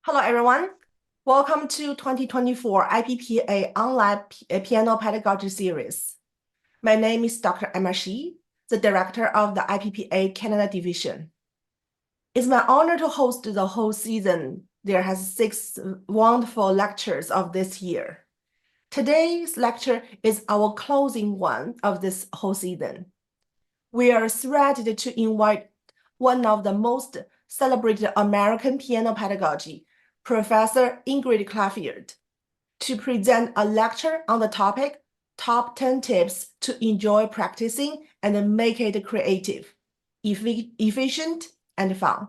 Hello, everyone. Welcome to 2024 IPPA Online Piano Pedagogy Series. My name is Dr. Emma Shi, the Director of the IPPA Canada Division. It's my honor to host the whole season. There has 6 wonderful lectures of this year. Today's lecture is our closing one of this whole season. We are thrilled to invite one of the most celebrated American piano pedagogy, Professor Ingrid Clarfield, to present a lecture on the topic, Top 10 Tips to Enjoy Practicing and Make It Creative, Efficient, and Fun.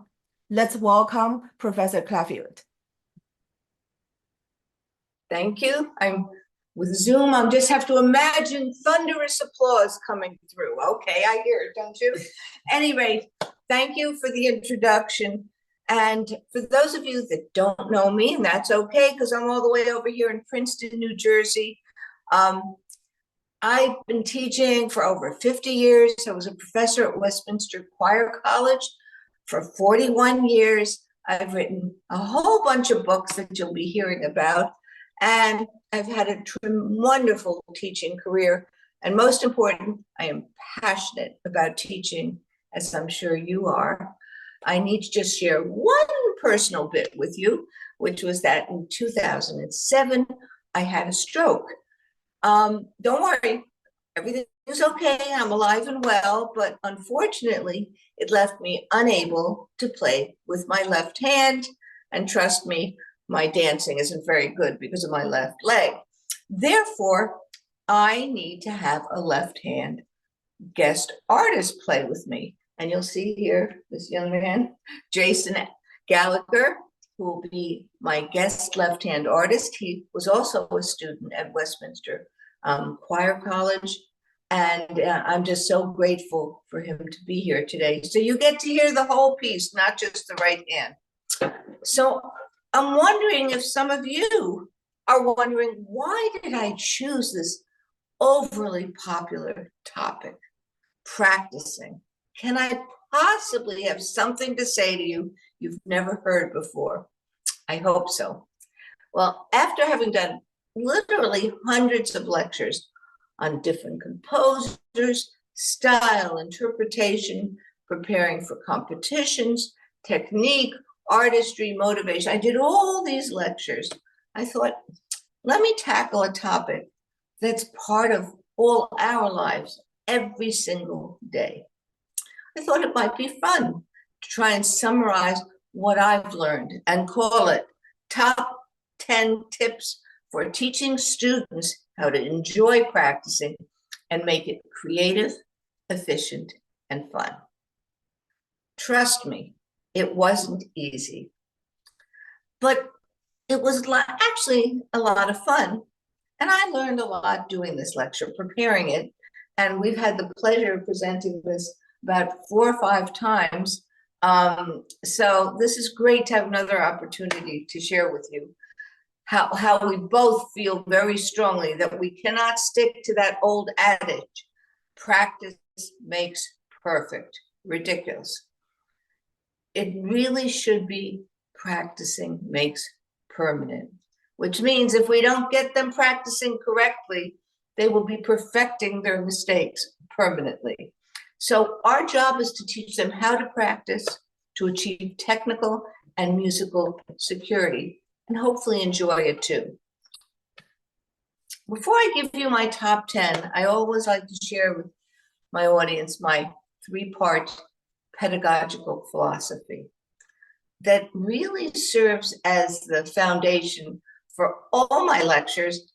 Let's welcome Professor Clarfield. Thank you. With Zoom, I just have to imagine thunderous applause coming through. Okay, I hear it, don't you? Anyway, thank you for the introduction. And for those of you that don't know me, and that's okay, because I'm all the way over here in Princeton, New Jersey. I've been teaching for over 50 years. I was a professor at Westminster Choir College for 41 years. I've written a whole bunch of books that you'll be hearing about. And I've had a wonderful teaching career. And most important, I am passionate about teaching, as I'm sure you are. I need to just share one personal bit with you, which was that in 2007, I had a stroke. Don't worry, everything is okay. I'm alive and well, but unfortunately, it left me unable to play with my left hand. And trust me, my dancing isn't very good because of my left leg. Therefore, I need to have a left hand guest artist play with me. And you'll see here, this young man, Jason Gallagher, who will be my guest left-hand artist. He was also a student at Westminster Choir College. And I'm just so grateful for him to be here today. So you get to hear the whole piece, not just the right hand. So I'm wondering if some of you are wondering, why did I choose this overly popular topic, practicing? Can I possibly have something to say to you you've never heard before? I hope so. Well, after having done literally hundreds of lectures on different composers, style, interpretation, preparing for competitions, technique, artistry, motivation, I did all these lectures. I thought, let me tackle a topic that's part of all our lives every single day. I thought it might be fun to try and summarize what I've learned and call it Top 10 Tips for Teaching Students How to Enjoy Practicing and Make It Creative, Efficient, and Fun. Trust me, it wasn't easy, but it was actually a lot of fun. And I learned a lot doing this lecture, preparing it. And we've had the pleasure of presenting this about 4 or 5 times. So this is great to have another opportunity to share with you how we both feel very strongly that we cannot stick to that old adage, practice makes perfect. Ridiculous. It really should be practicing makes permanent, which means if we don't get them practicing correctly, they will be perfecting their mistakes permanently. So our job is to teach them how to practice to achieve technical and musical security and hopefully enjoy it too. Before I give you my top 10, I always like to share with my audience my 3-part pedagogical philosophy that really serves as the foundation for all my lectures,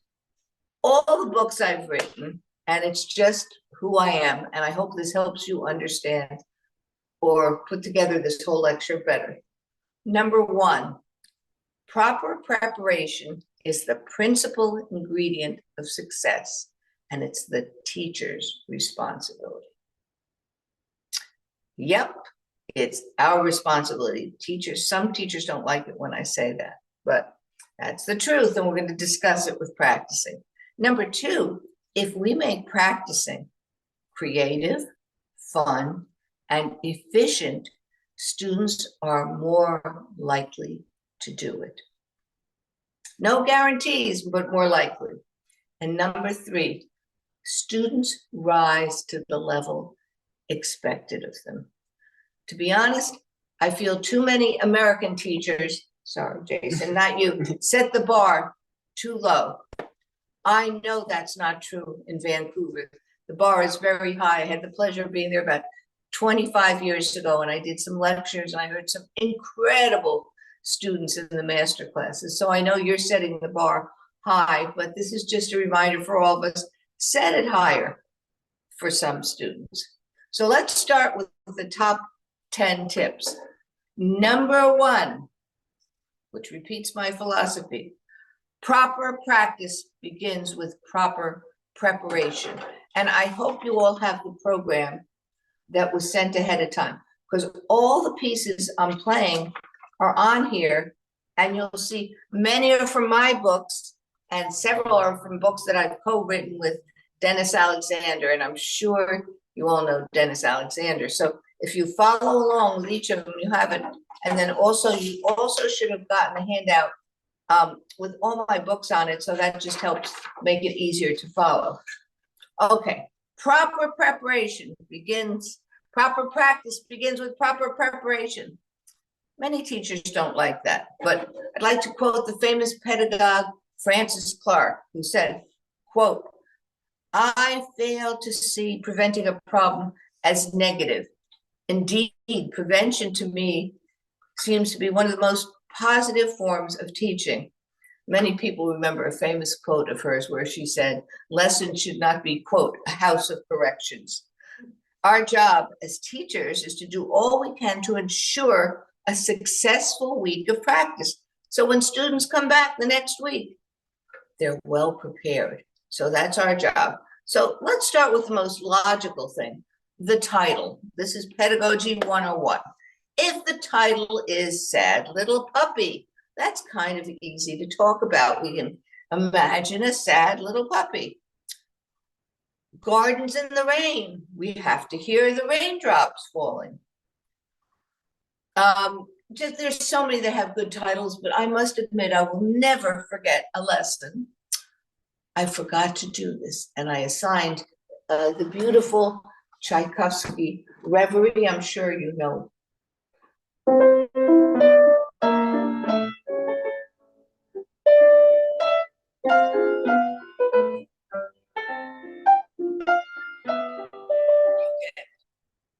all the books I've written, and it's just who I am. And I hope this helps you understand or put together this whole lecture better. Number 1, proper preparation is the principal ingredient of success, and it's the teacher's responsibility. Yep, it's our responsibility. Some teachers don't like it when I say that, but that's the truth, and we're going to discuss it with practicing. Number 2, if we make practicing creative, fun, and efficient, students are more likely to do it. No guarantees, but more likely. And number 3, students rise to the level expected of them. To be honest, I feel too many American teachers, sorry, Jason, not you, set the bar too low. I know that's not true in Vancouver. The bar is very high. I had the pleasure of being there about 25 years ago, and I did some lectures, and I heard some incredible students in the master classes. So I know you're setting the bar high, but this is just a reminder for all of us, set it higher for some students. So let's start with the top 10 tips. Number 1, which repeats my philosophy, proper practice begins with proper preparation. And I hope you all have the program that was sent ahead of time, because all the pieces I'm playing are on here, and you'll see many are from my books and several are from books that I've co-written with Dennis Alexander, and I'm sure you all know Dennis Alexander. So if you follow along with each of them, you have it. And then also, you also should have gotten a handout with all my books on it, so that just helps make it easier to follow. Okay, proper preparation begins, proper practice begins with proper preparation. Many teachers don't like that, but I'd like to quote the famous pedagogue Francis Clark, who said, quote, "I fail to see preventing a problem as negative. Indeed, prevention to me seems to be one of the most positive forms of teaching." Many people remember a famous quote of hers where she said, "Lessons should not be, quote, a house of corrections." Our job as teachers is to do all we can to ensure a successful week of practice. So when students come back the next week, they're well prepared. So that's our job. So let's start with the most logical thing, the title. This is Pedagogy 101. If the title is Sad Little Puppy, that's kind of easy to talk about. We can imagine a sad little puppy. Gardens in the rain, we have to hear the raindrops falling. There's so many that have good titles, but I must admit I will never forget a lesson. I forgot to do this, and I assigned the beautiful Tchaikovsky Reverie. I'm sure you know.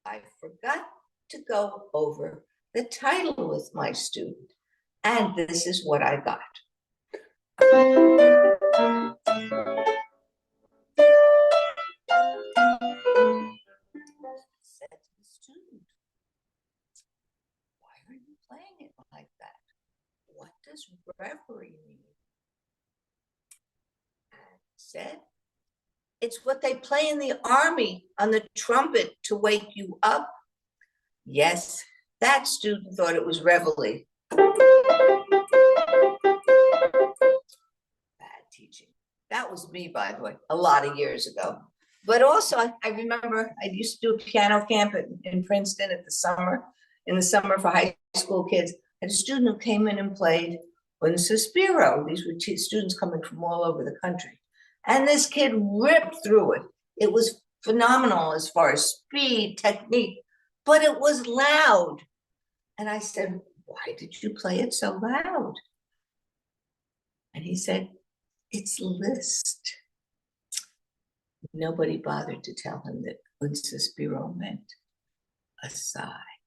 I forgot to go over the title with my student, and this is what I got. Said to the student, "Why are you playing it like that? What does reverie mean?" And said, "It's what they play in the army on the trumpet to wake you up." Yes, that student thought it was reveille. Bad teaching. That was me, by the way, a lot of years ago. But also, I remember I used to do a piano camp in Princeton in the summer for high school kids. I had a student who came in and played Un Sospiro. These were students coming from all over the country. And this kid ripped through it. It was phenomenal as far as speed, technique, but it was loud. And I said, "Why did you play it so loud?" And he said, "It's Liszt." Nobody bothered to tell him that Un Sospiro meant a sigh.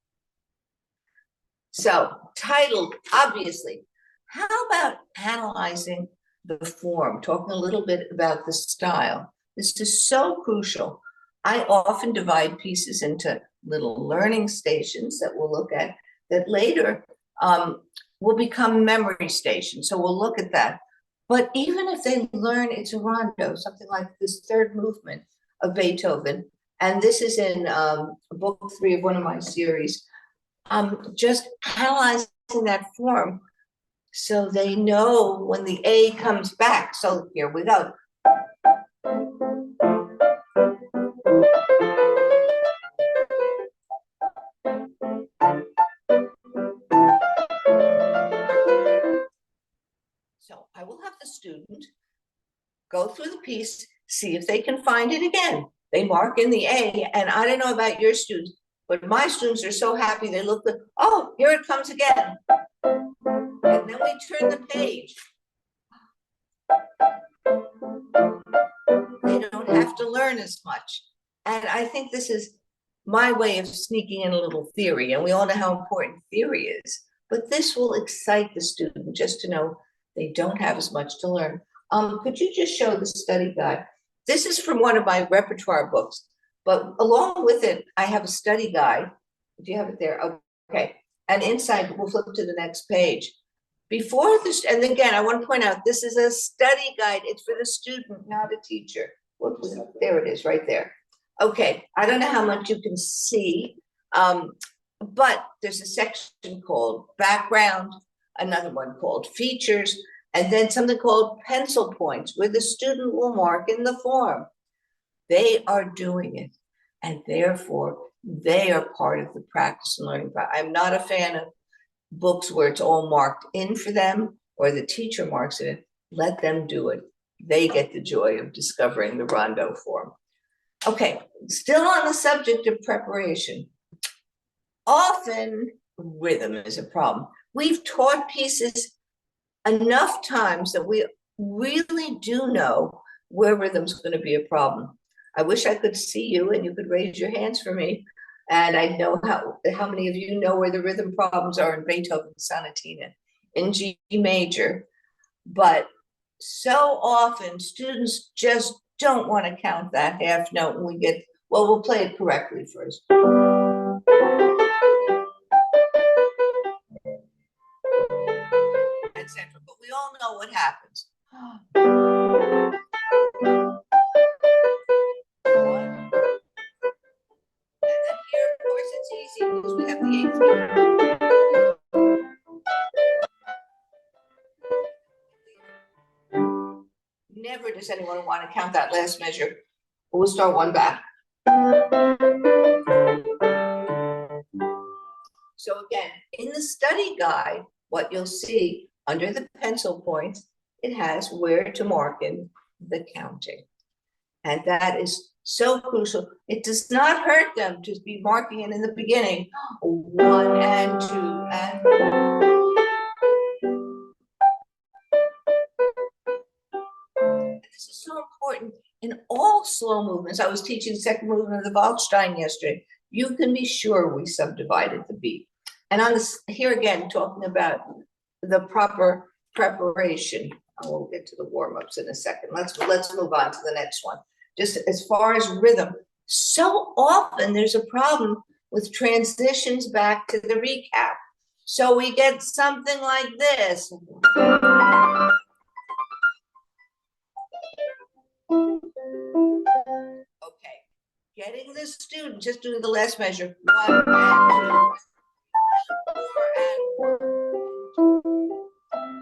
So, title, obviously. How about analyzing the form, talking a little bit about the style? This is so crucial. I often divide pieces into little learning stations that we'll look at that later will become memory stations. So we'll look at that. But even if they learn it's a rondo, something like this third movement of Beethoven, and this is in book 3 of one of my series, just analyzing that form so they know when the A comes back. So here we go. the student, go through the piece, see if they can find it again. They mark in the A, and I don't know about your students, but my students are so happy. They look like, oh, here it comes again. And then we turn the page. They don't have to learn as much. And I think this is my way of sneaking in a little theory. And we all know how important theory is. But this will excite the student just to know they don't have as much to learn. Could you just show the study guide? This is from one of my repertoire books, but along with it, I have a study guide. Do you have it there? Okay. And inside, we'll flip to the next page. Before this, and again, I want to point out, this is a study guide. It's for the student, not a teacher. Whoops, there it is, right there. Okay, I don't know how much you can see, but there's a section called background, another one called features, and then something called pencil points, where the student will mark in the form. They are doing it, and therefore they are part of the practice and learning. I'm not a fan of books where it's all marked in for them or the teacher marks it in. Let them do it. They get the joy of discovering the rondo form. Okay, still on the subject of preparation. Often rhythm is a problem. We've taught pieces enough times that we really do know where rhythm's going to be a problem. I wish I could see you and you could raise your hands for me. And I know how many of you know where the rhythm problems are in Beethoven's Sonatina in G major. But so often students just don't want to count that half note and we get, well, we'll play it correctly first. Etc. But we all know what happens. Here, of course, it's easy because we have the eighth meter. Never does anyone want to count that last measure. We'll start one back. So again, in the study guide, what you'll see under the pencil points, it has where to mark in the counting. And that is so crucial. It does not hurt them to be marking it in the beginning. 1 and 2 and 3. This is so important in all slow movements. I was teaching the second movement of the Waldstein yesterday. You can be sure we subdivided the beat. And on this, here again, talking about the proper preparation. We'll get to the warm-ups in a second. Let's move on to the next one. Just as far as rhythm, so often there's a problem with transitions back to the recap. So we get something like this. Okay, getting the student, just doing the last measure, 1 and 2, 4 and 1.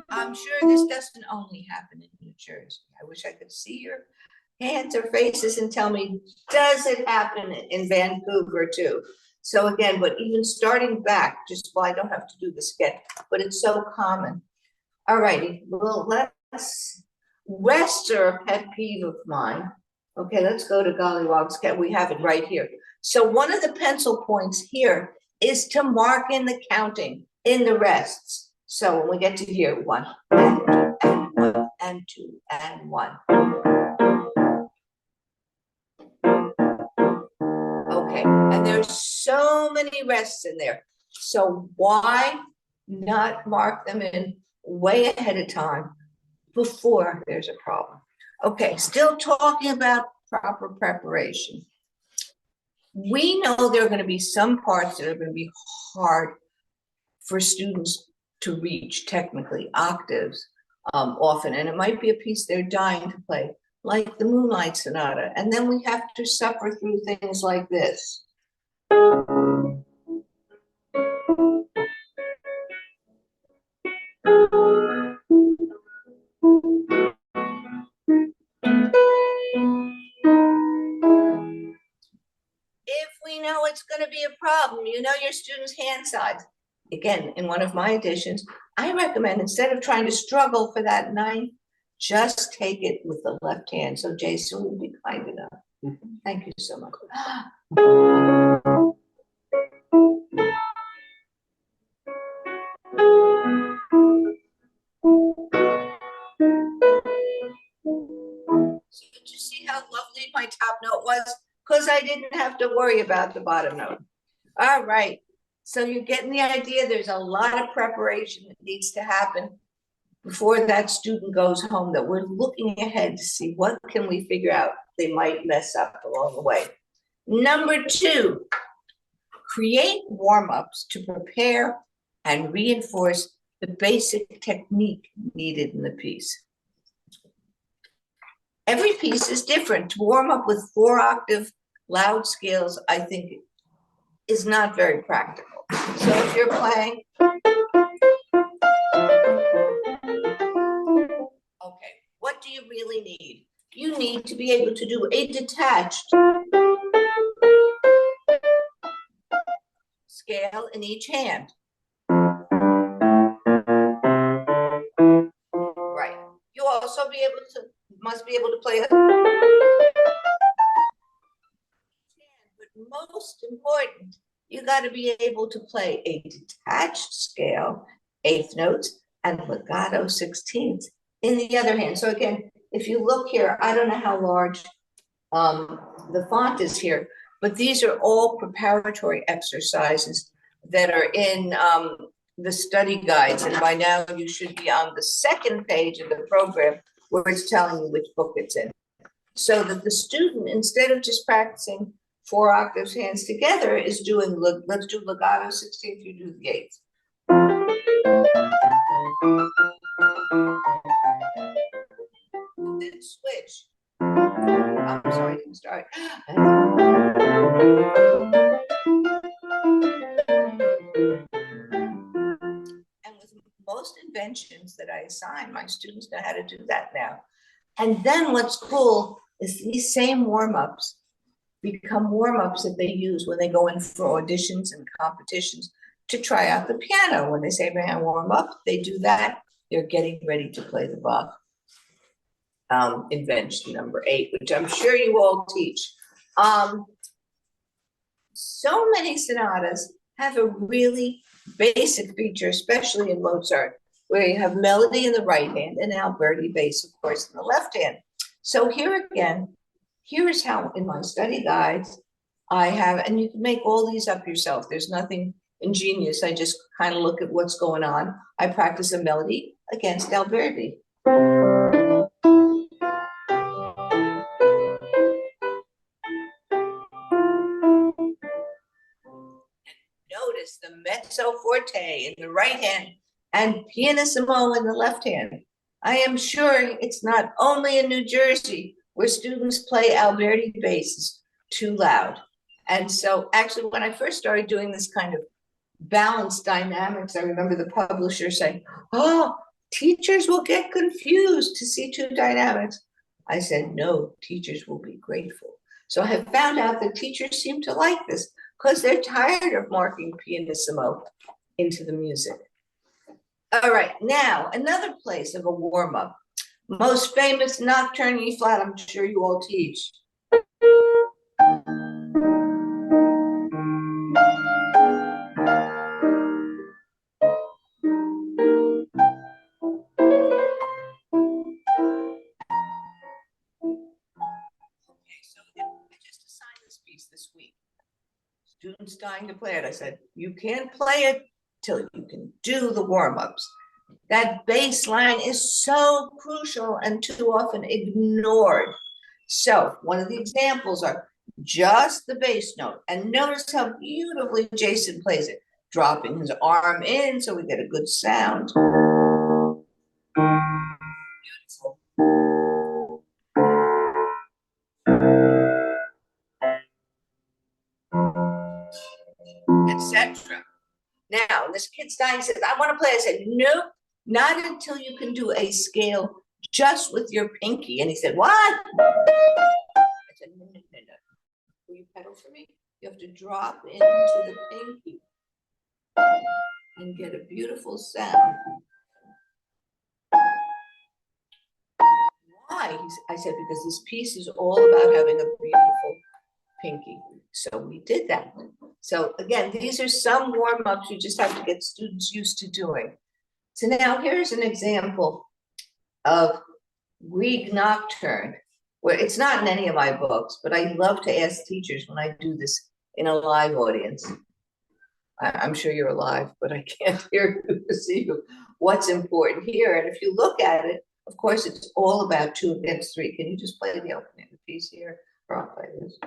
I'm sure this doesn't only happen in New Jersey. I wish I could see your hands or faces and tell me, does it happen in Vancouver too? So again, but even starting back, just, well, I don't have to do the sketch, but it's so common. All righty, well, let's, rests are a pet peeve of mine. Okay, let's go to Gollywogs. We have it right here. So one of the pencil points here is to mark in the counting in the rests. So when we get to here, 1 and 2 and 1 and 2 and 1. Okay, and there's so many rests in there. So why not mark them in way ahead of time before there's a problem? Okay, still talking about proper preparation. We know there are going to be some parts that are going to be hard for students to reach technically, octaves often, and it might be a piece they're dying to play, like the Moonlight Sonata, and then we have to suffer through things like this. If we know it's going to be a problem, you know your students' hand size. Again, in one of my editions, I recommend, instead of trying to struggle for that 9th just take it with the left hand. So Jason will be kind enough. Thank you so much. So did you see how lovely my top note was? Because I didn't have to worry about the bottom note. All right. So you're getting the idea. There's a lot of preparation that needs to happen before that student goes home, that we're looking ahead to see what can we figure out they might mess up along the way. Number 2, create warm-ups to prepare and reinforce the basic technique needed in the piece. Every piece is different. To warm up with 4-octave loud scales, I think, is not very practical. So if you're playing, okay, what do you really need? You need to be able to do a detached scale in each hand. Right. You also must be able to play, but most important, you got to be able to play a detached scale, 8th notes, and legato 16ths in the other hand. So again, if you look here, I don't know how large the font is here, but these are all preparatory exercises that are in the study guides. And by now you should be on the 2nd page of the program where it's telling you which book it's in. So that the student, instead of just practicing 4 octaves hands together, is doing, let's do legato 16th, you do the 8th. And then switch. I'm sorry, I didn't start. And with most inventions that I assign, my students know how to do that now. And then what's cool is these same warm-ups become warm-ups that they use when they go in for auditions and competitions to try out the piano. When they say, may I warm up? They do that. They're getting ready to play the Bach invention number 8, which I'm sure you all teach. So many sonatas have a really basic feature, especially in Mozart, where you have melody in the right hand and Alberti bass, of course, in the left hand. So here again, here is how in my study guides I have, and you can make all these up yourself. There's nothing ingenious. I just kind of look at what's going on. I practice a melody against Alberti. Notice the mezzo forte in the right hand and pianissimo in the left hand. I am sure it's not only in New Jersey where students play Alberti basses too loud. And so actually when I first started doing this kind of balanced dynamics, I remember the publisher saying, oh, teachers will get confused to see 2 dynamics. I said, no, teachers will be grateful. So I have found out that teachers seem to like this because they're tired of marking pianissimo into the music. All right, now another place of a warm-up. Most famous nocturne E flat, I'm sure you all teach. This week. Students dying to play it. I said, you can't play it till you can do the warm-ups. That bass line is so crucial and too often ignored. So one of the examples are just the bass note. And notice how beautifully Jason plays it, dropping his arm in so we get a good sound. Beautiful. Etc. Now, this kid's dying, says, I want to play. I said, nope, not until you can do a scale just with your pinky. And he said, what? I said, no. Will you pedal for me? You have to drop into the pinky and get a beautiful sound. why? I said, because this piece is all about having a beautiful pinky. So we did that. So again, these are some warm-ups you just have to get students used to doing. So now here's an example of Grieg Nocturne, where it's not in any of my books, but I love to ask teachers when I do this in a live audience. I'm sure you're alive, but I can't hear you to see you. What's important here? And if you look at it, of course, it's all about 2 against 3. Can you just play the opening piece here? Or I'll play this.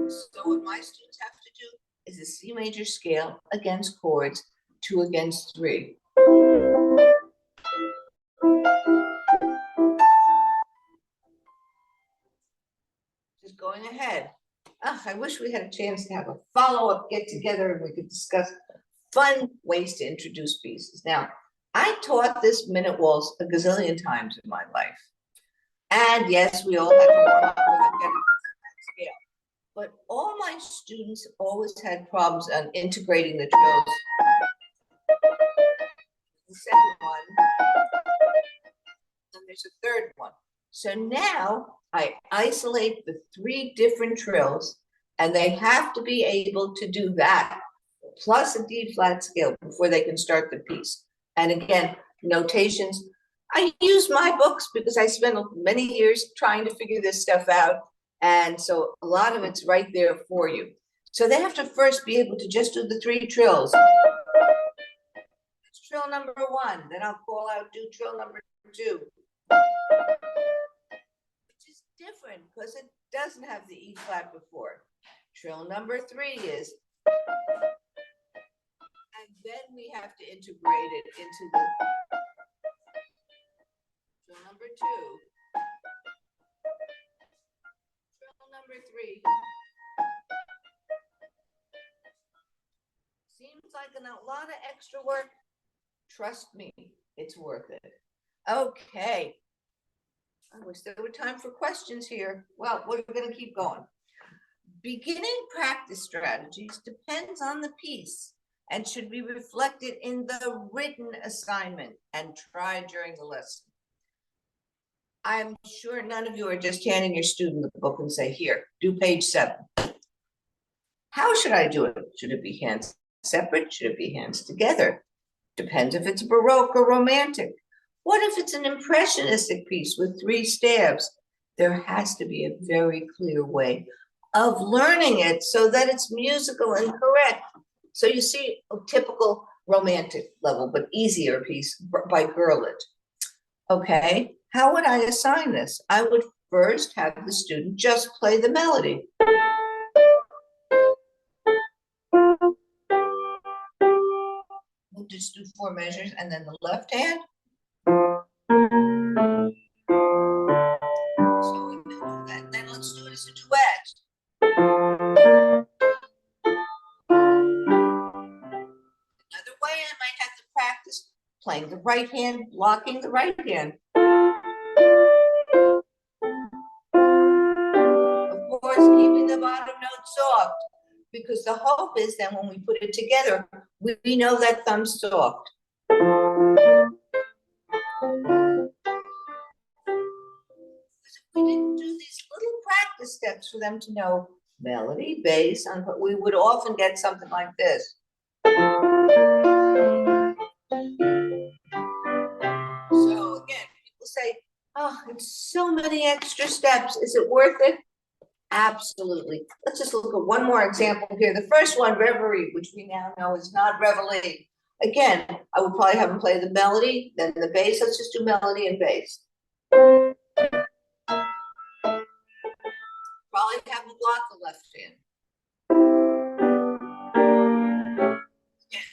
So what my students have to do is a C major scale against chords, 2 against 3. Just going ahead. I wish we had a chance to have a follow-up get together and we could discuss fun ways to introduce pieces. Now, I taught this minute waltz a gazillion times in my life. And yes, we all had to warm up with it, get it scale. But all my students always had problems on integrating the trills. The second one, and there's a third one. So now I isolate the 3 different trills, and they have to be able to do that plus a D flat scale before they can start the piece. And again, notations. I use my books because I spent many years trying to figure this stuff out. And so a lot of it's right there for you. So they have to first be able to just do the 3 trills. It's trill number 1, then I'll call out, do trill number 2. Which is different because it doesn't have the E flat before. Trill number 3 is, and then we have to integrate it into the trill number 2. Trill number 3. Seems like a lot of extra work. Trust me, it's worth it. Okay. I wish there were time for questions here. Well, we're going to keep going. Beginning practice strategies depends on the piece and should be reflected in the written assignment and tried during the lesson. I'm sure none of you are just handing your student the book and say, here, do page 7. How should I do it? Should it be hands separate? Should it be hands together? Depends if it's Baroque or Romantic. What if it's an impressionistic piece with 3 staves? There has to be a very clear way of learning it so that it's musical and correct. So you see a typical Romantic level, but easier piece by Gurlitt. Okay, how would I assign this? I would first have the student just play the melody. We'll just do 4 measures and then the left hand. So we do that. Then let's do it as a duet. Another way I might have to practice playing the right hand, blocking the right hand. Of course, keeping the bottom note soft, because the hope is that when we put it together, we know that thumb's soft. We didn't do these little practice steps for them to know melody, bass, but we would often get something like this. So again, people say, oh, it's so many extra steps. Is it worth it? Absolutely. Let's just look at one more example here. The first one, Reverie, which we now know is not Reveille. Again, I would probably have them play the melody, then the bass. Let's just do melody and bass. Probably have them block the left hand. Again,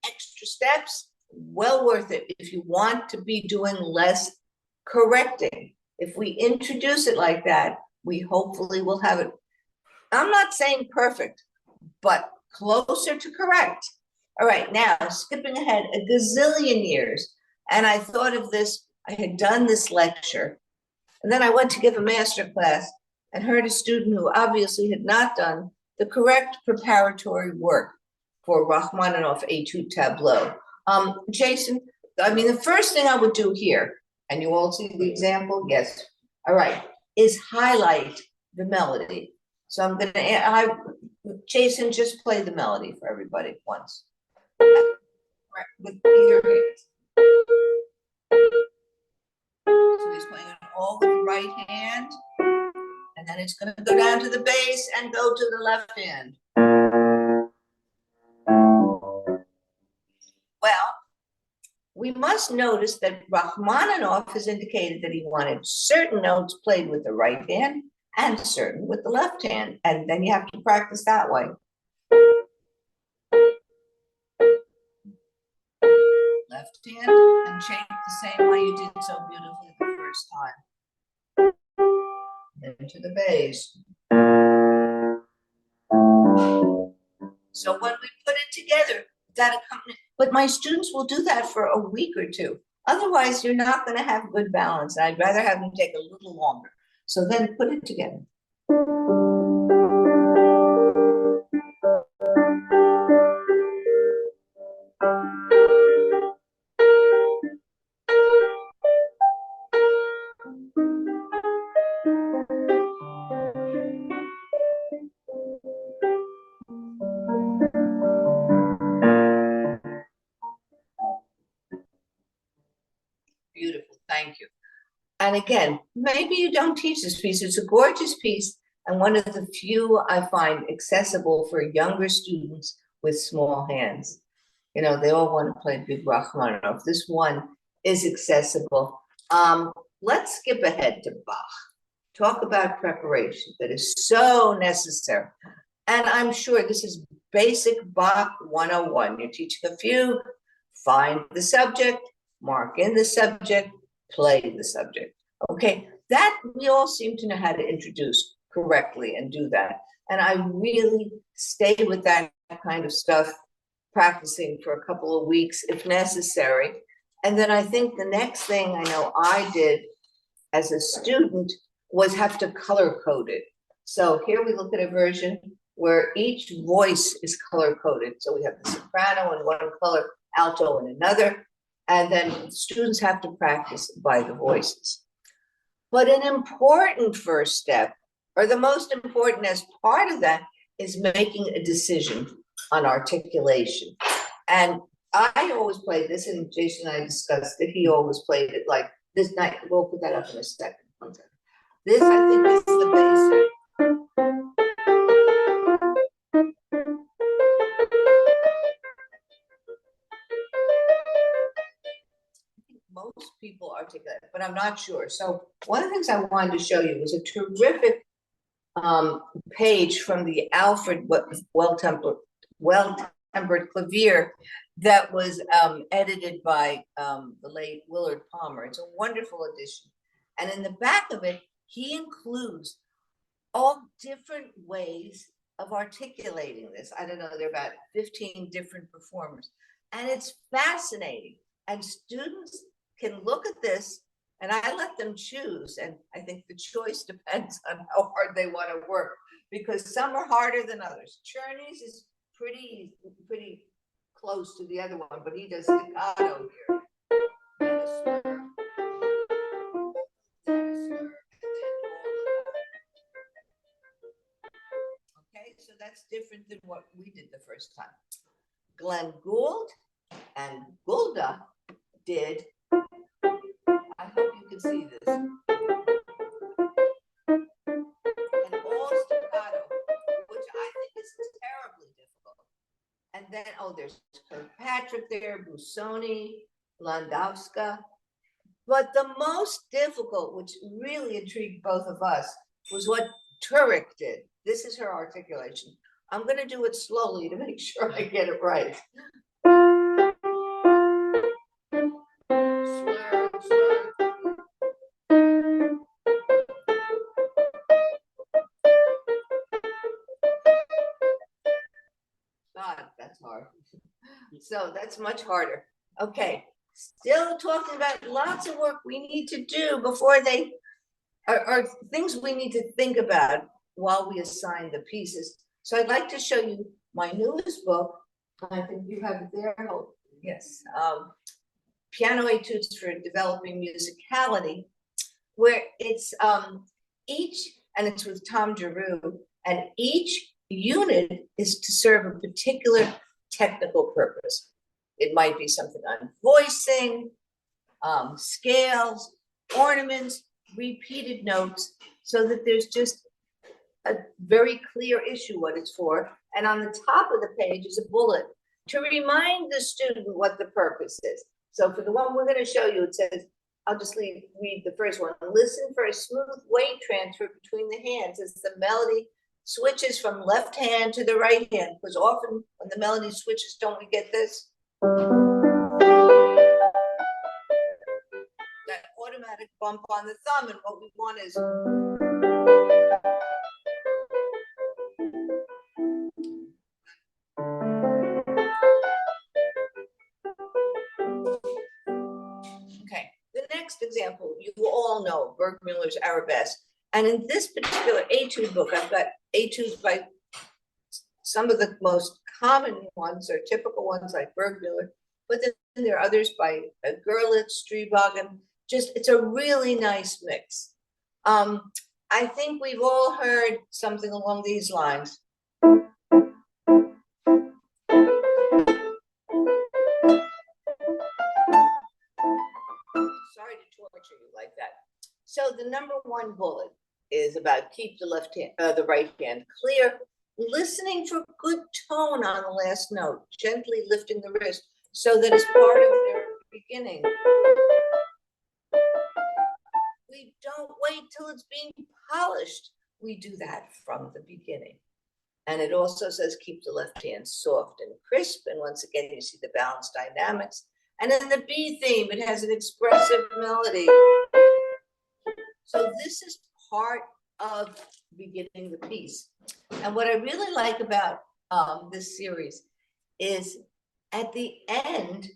extra steps, well worth it if you want to be doing less correcting. If we introduce it like that, we hopefully will have it, I'm not saying perfect, but closer to correct. All right, now skipping ahead a gazillion years, and I thought of this, I had done this lecture, and then I went to give a master class and heard a student who obviously had not done the correct preparatory work for Rachmaninoff Etude Tableau. Jason, I mean, the first thing I would do here, and you all see the example, yes, all right, is highlight the melody. So I'm gonna, Jason, just play the melody for everybody once. Right, with either hand. So he's playing it all with the right hand, and then it's gonna go down to the bass and go to the left hand. Well, we must notice that Rachmaninoff has indicated that he wanted certain notes played with the right hand and certain with the left hand, and then you have to practice that way. Left hand, and change the same way you did so beautifully the first time. Then to the bass. So when we put it together, that accompaniment, but my students will do that for a week or two. Otherwise, you're not going to have good balance. I'd rather have them take a little longer. So then put it together. Beautiful, thank you. And again, maybe you don't teach this piece. It's a gorgeous piece and one of the few I find accessible for younger students with small hands. You know, they all want to play big Rachmaninoff. This one is accessible. Let's skip ahead to Bach. Talk about preparation that is so necessary. And I'm sure this is basic Bach 101. You're teaching a fugue, find the subject, mark in the subject, play the subject. Okay, that we all seem to know how to introduce correctly and do that. And I really stay with that kind of stuff, practicing for a couple of weeks if necessary. And then I think the next thing I know I did as a student was have to color code it. So here we look at a version where each voice is color coded. So we have the soprano in one color, alto in another, and then students have to practice by the voices. But an important first step, or the most important as part of that, is making a decision on articulation. And I always played this, and Jason and I discussed it. He always played it like this night. We'll put that up in a second. This, I think, is the basic. Most people articulate, but I'm not sure. So one of the things I wanted to show you was a terrific page from the Alfred Well-Tempered Clavier that was edited by the late Willard Palmer. It's a wonderful edition. And in the back of it, he includes all different ways of articulating this. I don't know, there are about 15 different performers. And it's fascinating. And students can look at this, and I let them choose. And I think the choice depends on how hard they want to work, because some are harder than others. Czerny's is pretty close to the other one, but he does staccato here. And a slur. Okay, so that's different than what we did the first time. Glenn Gould and Goulda did, I hope you can see this, and all staccato, which I think is terribly difficult. And then, oh, there's Kirkpatrick there, Busoni, Landowska. But the most difficult, which really intrigued both of us, was what Turek did. This is her articulation. I'm going to do it slowly to make sure I get it right. Slur, slur. God, that's hard. So that's much harder. Okay, still talking about lots of work we need to do before they are things we need to think about while we assign the pieces. So I'd like to show you my newest book, I think you have it there. Oh, yes. Piano etudes for developing musicality, where it's each, and it's with Tom Giroux, and each unit is to serve a particular technical purpose. It might be something on voicing, scales, ornaments, repeated notes, so that there's just a very clear issue what it's for. And on the top of the page is a bullet to remind the student what the purpose is. So for the one we're going to show you, it says, I'll just read the first one. Listen for a smooth weight transfer between the hands as the melody switches from left hand to the right hand, because often when the melody switches, don't we get this? That automatic bump on the thumb, and what we want is okay. The next example, you all know Bergmüller's Arabesque. And in this particular etude book, I've got etudes by some of the most common ones or typical ones like Bergmüller, but then there are others by Gerlitz, Striebogen. Just, it's a really nice mix. I think we've all heard something along these lines. Sorry to torture you like that. So the number one bullet is about keep the left hand, the right hand clear, listening for good tone on the last note, gently lifting the wrist so that it's part of their beginning. We don't wait till it's being polished. We do that from the beginning. And it also says keep the left hand soft and crisp. And once again, you see the balanced dynamics. And in the B theme, it has an expressive melody. So this is part of beginning the piece. And what I really like about this series is at the end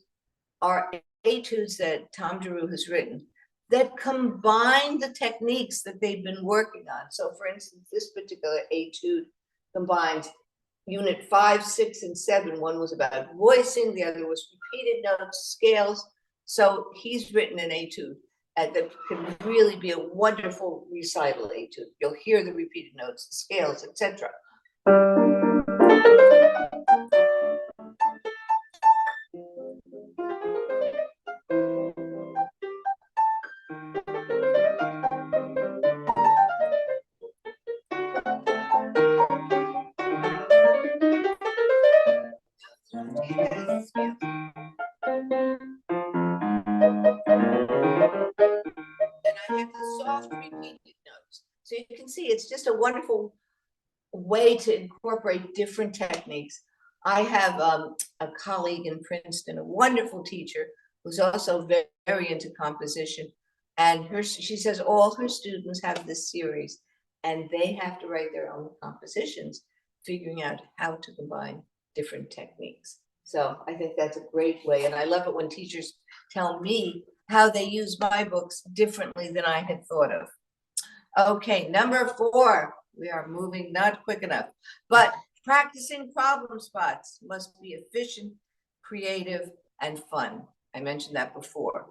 are etudes that Tom Giroux has written that combine the techniques that they've been working on. So for instance, this particular etude combines unit 5, 6, and 7. One was about voicing, the other was repeated notes, scales. So he's written an etude that can really be a wonderful recital etude. You'll hear the repeated notes, the scales, etc. Soft repeated notes. So you can see it's just a wonderful way to incorporate different techniques. I have a colleague in Princeton, a wonderful teacher who's also very, very into composition. And she says all her students have this series and they have to write their own compositions, figuring out how to combine different techniques. So I think that's a great way. And I love it when teachers tell me how they use my books differently than I had thought of. Okay, number 4, we are moving not quick enough, but practicing problem spots must be efficient, creative, and fun. I mentioned that before.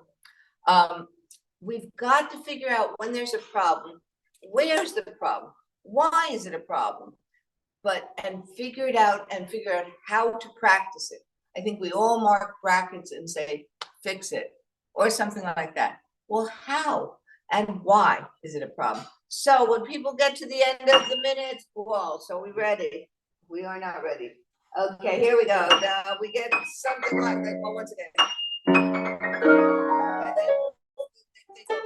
We've got to figure out when there's a problem, where's the problem, why is it a problem, and figure it out and figure out how to practice it. I think we all mark brackets and say, fix it, or something like that. Well, how and why is it a problem? So when people get to the end of the minute, well, so we ready? We are not ready. Okay, here we go. Now we get something like that. Well, once again.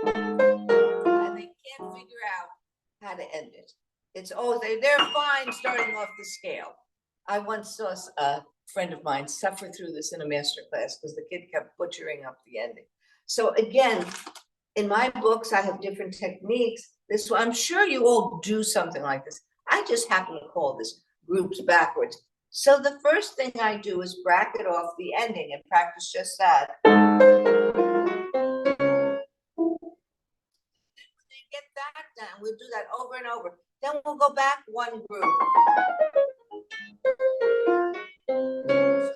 And they can't figure out how to end it. It's always, they're fine starting off the scale. I once saw a friend of mine suffer through this in a master class because the kid kept butchering up the ending. So again, in my books, I have different techniques. This one, I'm sure you all do something like this. I just happen to call this groups backwards. So the first thing I do is bracket off the ending and practice just that. Get that down. We'll do that over and over. Then we'll go back one group. So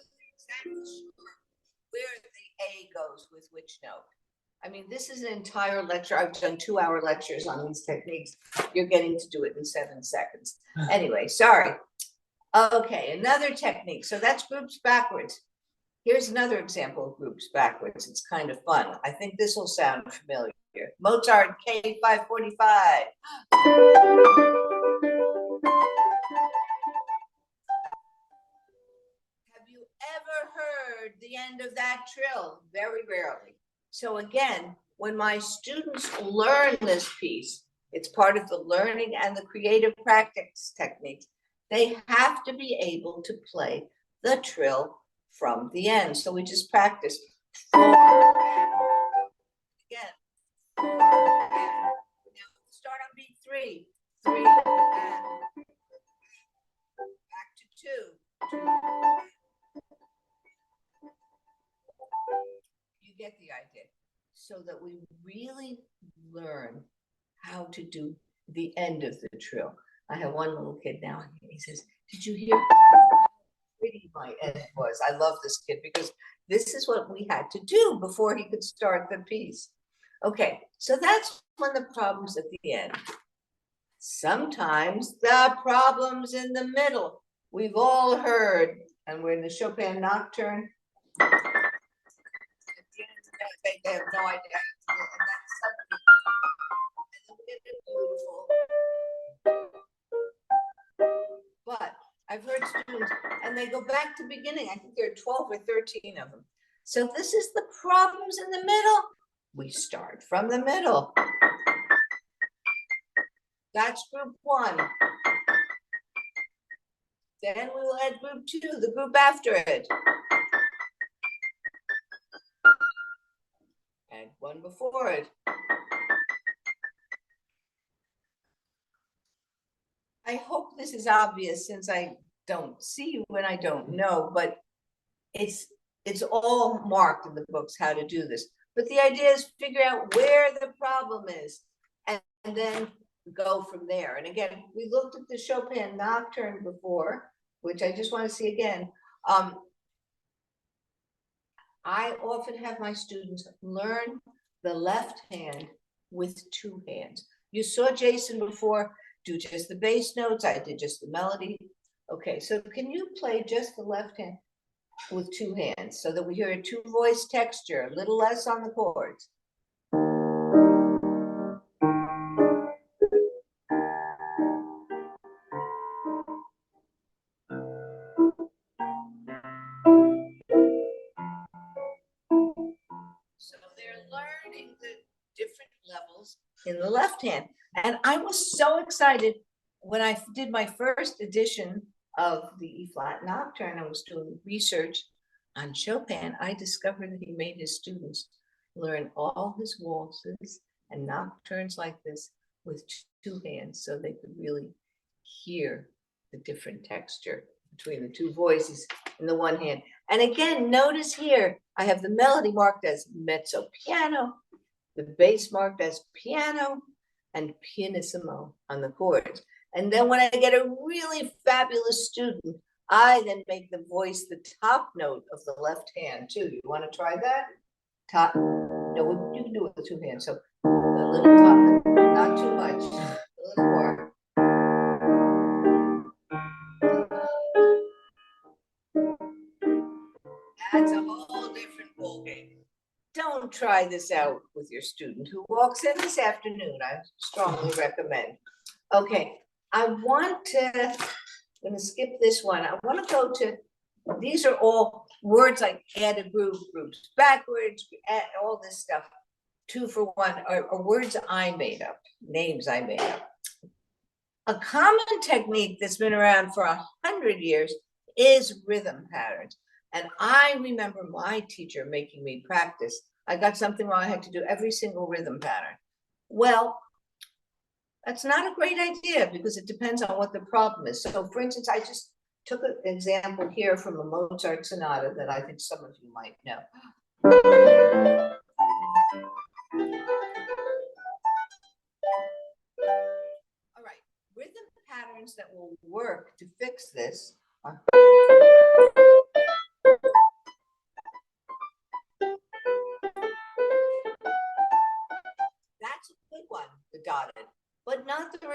each note. I mean, this is an entire lecture. I've done 2-hour lectures on these techniques. You're getting to do it in 7 seconds. Anyway, sorry. Okay, another technique. So that's groups backwards. Here's another example of groups backwards. It's kind of fun. I think this will sound familiar. Mozart K545. Have you ever heard the end of that trill? Very rarely. So again, when my students learn this piece, it's part of the learning and the creative practice techniques. They have to be able to play the trill from the end. So we just practice. Again. Now start on beat 3. 3 and back to 2. 2. You get the idea. So that we really learn how to do the end of the trill. I have one little kid now, and he says, "Did you hear how pretty my end was?" I love this kid because this is what we had to do before he could start the piece. Okay, so that's one of the problems at the end. Sometimes the problem's in the middle. We've all heard, and we're in the Chopin Nocturne. They have no idea. And that's something. And beautiful. But I've heard students, and they go back to beginning. I think there are 12 or 13 of them. So this is the problems in the middle. We start from the middle. That's group 1. Then we will add group 2, the group after it. And one before it. I hope this is obvious since I don't see you and I don't know, but it's all marked in the books how to do this. But the idea is figure out where the problem is and then go from there. And again, we looked at the Chopin Nocturne before, which I just want to see again. I often have my students learn the left hand with 2 hands. You saw Jason before do just the bass notes. I did just the melody. Okay, so can you play just the left hand with 2 hands so that we hear a 2-voice texture, a little less on the chords? So they're learning the different levels in the left hand. And I was so excited when I did my first edition of the E-flat Nocturne. I was doing research on Chopin. I discovered that he made his students learn all his waltzes and nocturnes like this with 2 hands so they could really hear the different texture between the 2 voices in the one hand. And again, notice here, I have the melody marked as mezzo piano, the bass marked as piano, and pianissimo on the chords. And then when I get a really fabulous student, I then make them voice the top note of the left hand too. You want to try that? Top, no, you can do it with 2 hands. So a little top, not too much, a little more. That's a whole different ballgame. Don't try this out with your student who walks in this afternoon. I strongly recommend. Okay, I'm going to skip this one. I want to go to, these are all words like add a group, groups backwards, all this stuff. 2 for 1 are words I made up, names I made up. A common technique that's been around for 100 years is rhythm patterns. And I remember my teacher making me practice. I got something wrong, I had to do every single rhythm pattern. Well, that's not a great idea because it depends on what the problem is. So for instance, I just took an example here from a Mozart sonata that I think some of you might know. All right, rhythm patterns that will work to fix this are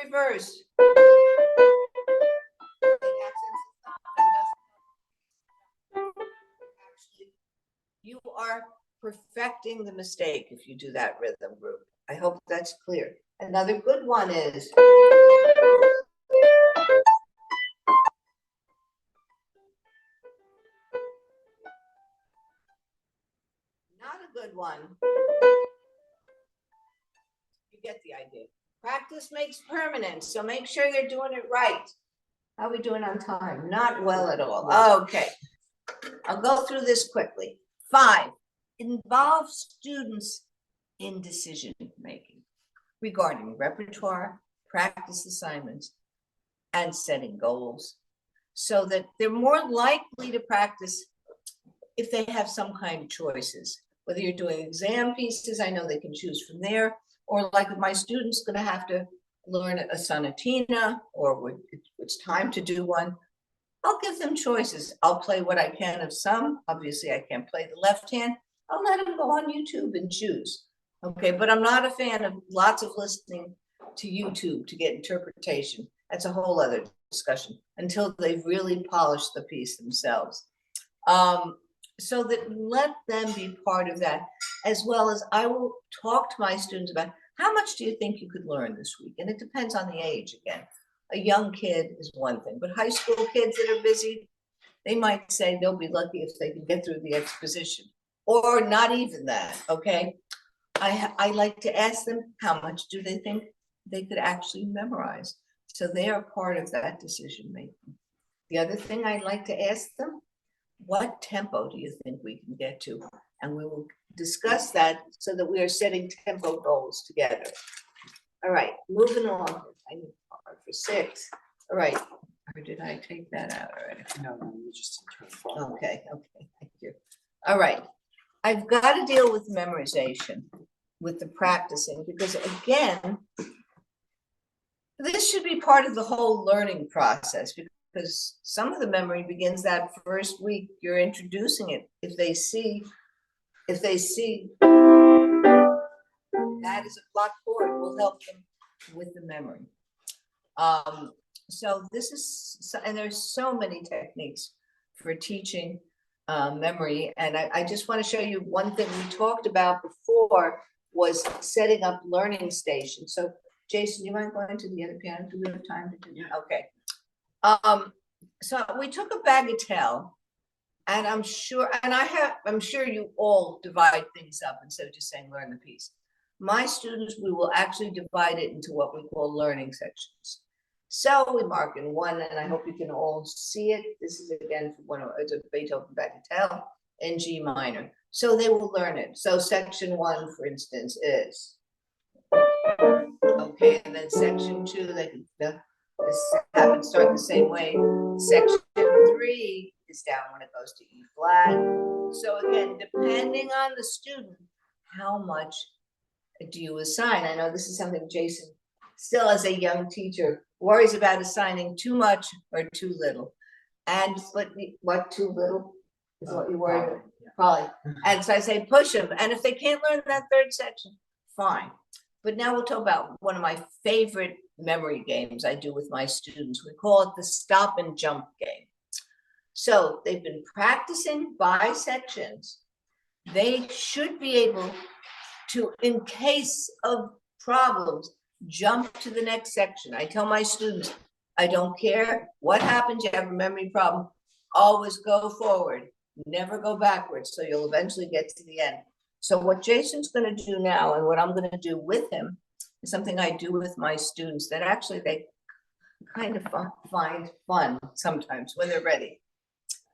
reverse. Actually, you are perfecting the mistake if you do that rhythm group. I hope that's clear. Another good one is not a good one. You get the idea. Practice makes permanent, so make sure you're doing it right. How are we doing on time? Not well at all. Okay. I'll go through this quickly. 5, involve students in decision making regarding repertoire, practice assignments, and setting goals, so that they're more likely to practice if they have some kind of choices. Whether you're doing exam pieces, I know they can choose from there, or like if my student's going to have to learn a sonatina, or it's time to do one, I'll give them choices. I'll play what I can of some. Obviously, I can't play the left hand. I'll let them go on YouTube and choose. Okay, but I'm not a fan of lots of listening to YouTube to get interpretation. That's a whole other discussion until they've really polished the piece themselves. So that let them be part of that, as well as I will talk to my students about how much do you think you could learn this week? And it depends on the age again. A young kid is one thing, but high school kids that are busy, they might say they'll be lucky if they can get through the exposition, or not even that, okay? I like to ask them, how much do they think they could actually memorize? So they are part of that decision making. The other thing I'd like to ask them, what tempo do you think we can get to? And we will discuss that so that we are setting tempo goals together. All right, moving on. I need for 6. All right, or did I take that out already? No, you just. Okay, thank you. All right, I've got to deal with memorization, with the practicing, because again, this should be part of the whole learning process, because some of the memory begins that first week you're introducing it. If they see that is a block chord, will help them with the memory. So this is, and there's so many techniques for teaching memory. And I just want to show you one thing we talked about before was setting up learning stations. So Jason, you mind going to the other piano? Do we have time to do that? Okay. So we took a bagatelle, and I'm sure you all divide things up instead of just saying learn the piece. My students, we will actually divide it into what we call learning sections. So we mark in 1, and I hope you can all see it. This is again it's a Beethoven bagatelle in G minor. So they will learn it. So section 1, for instance, is okay, and then section 2, they can start the same way. Section 3 is down when it goes to E flat. So again, depending on the student, how much do you assign? I know this is something Jason, still as a young teacher, worries about assigning too much or too little. And but what too little is what you worry about? Probably. And so I say push them. And if they can't learn that 3rd section, fine. But now we'll talk about one of my favorite memory games I do with my students. We call it the stop and jump game. So they've been practicing by sections. They should be able to, in case of problems, jump to the next section. I tell my students, I don't care what happens, you have a memory problem, always go forward, never go backwards, so you'll eventually get to the end. So what Jason's going to do now, and what I'm going to do with him, is something I do with my students that actually they kind of find fun sometimes when they're ready.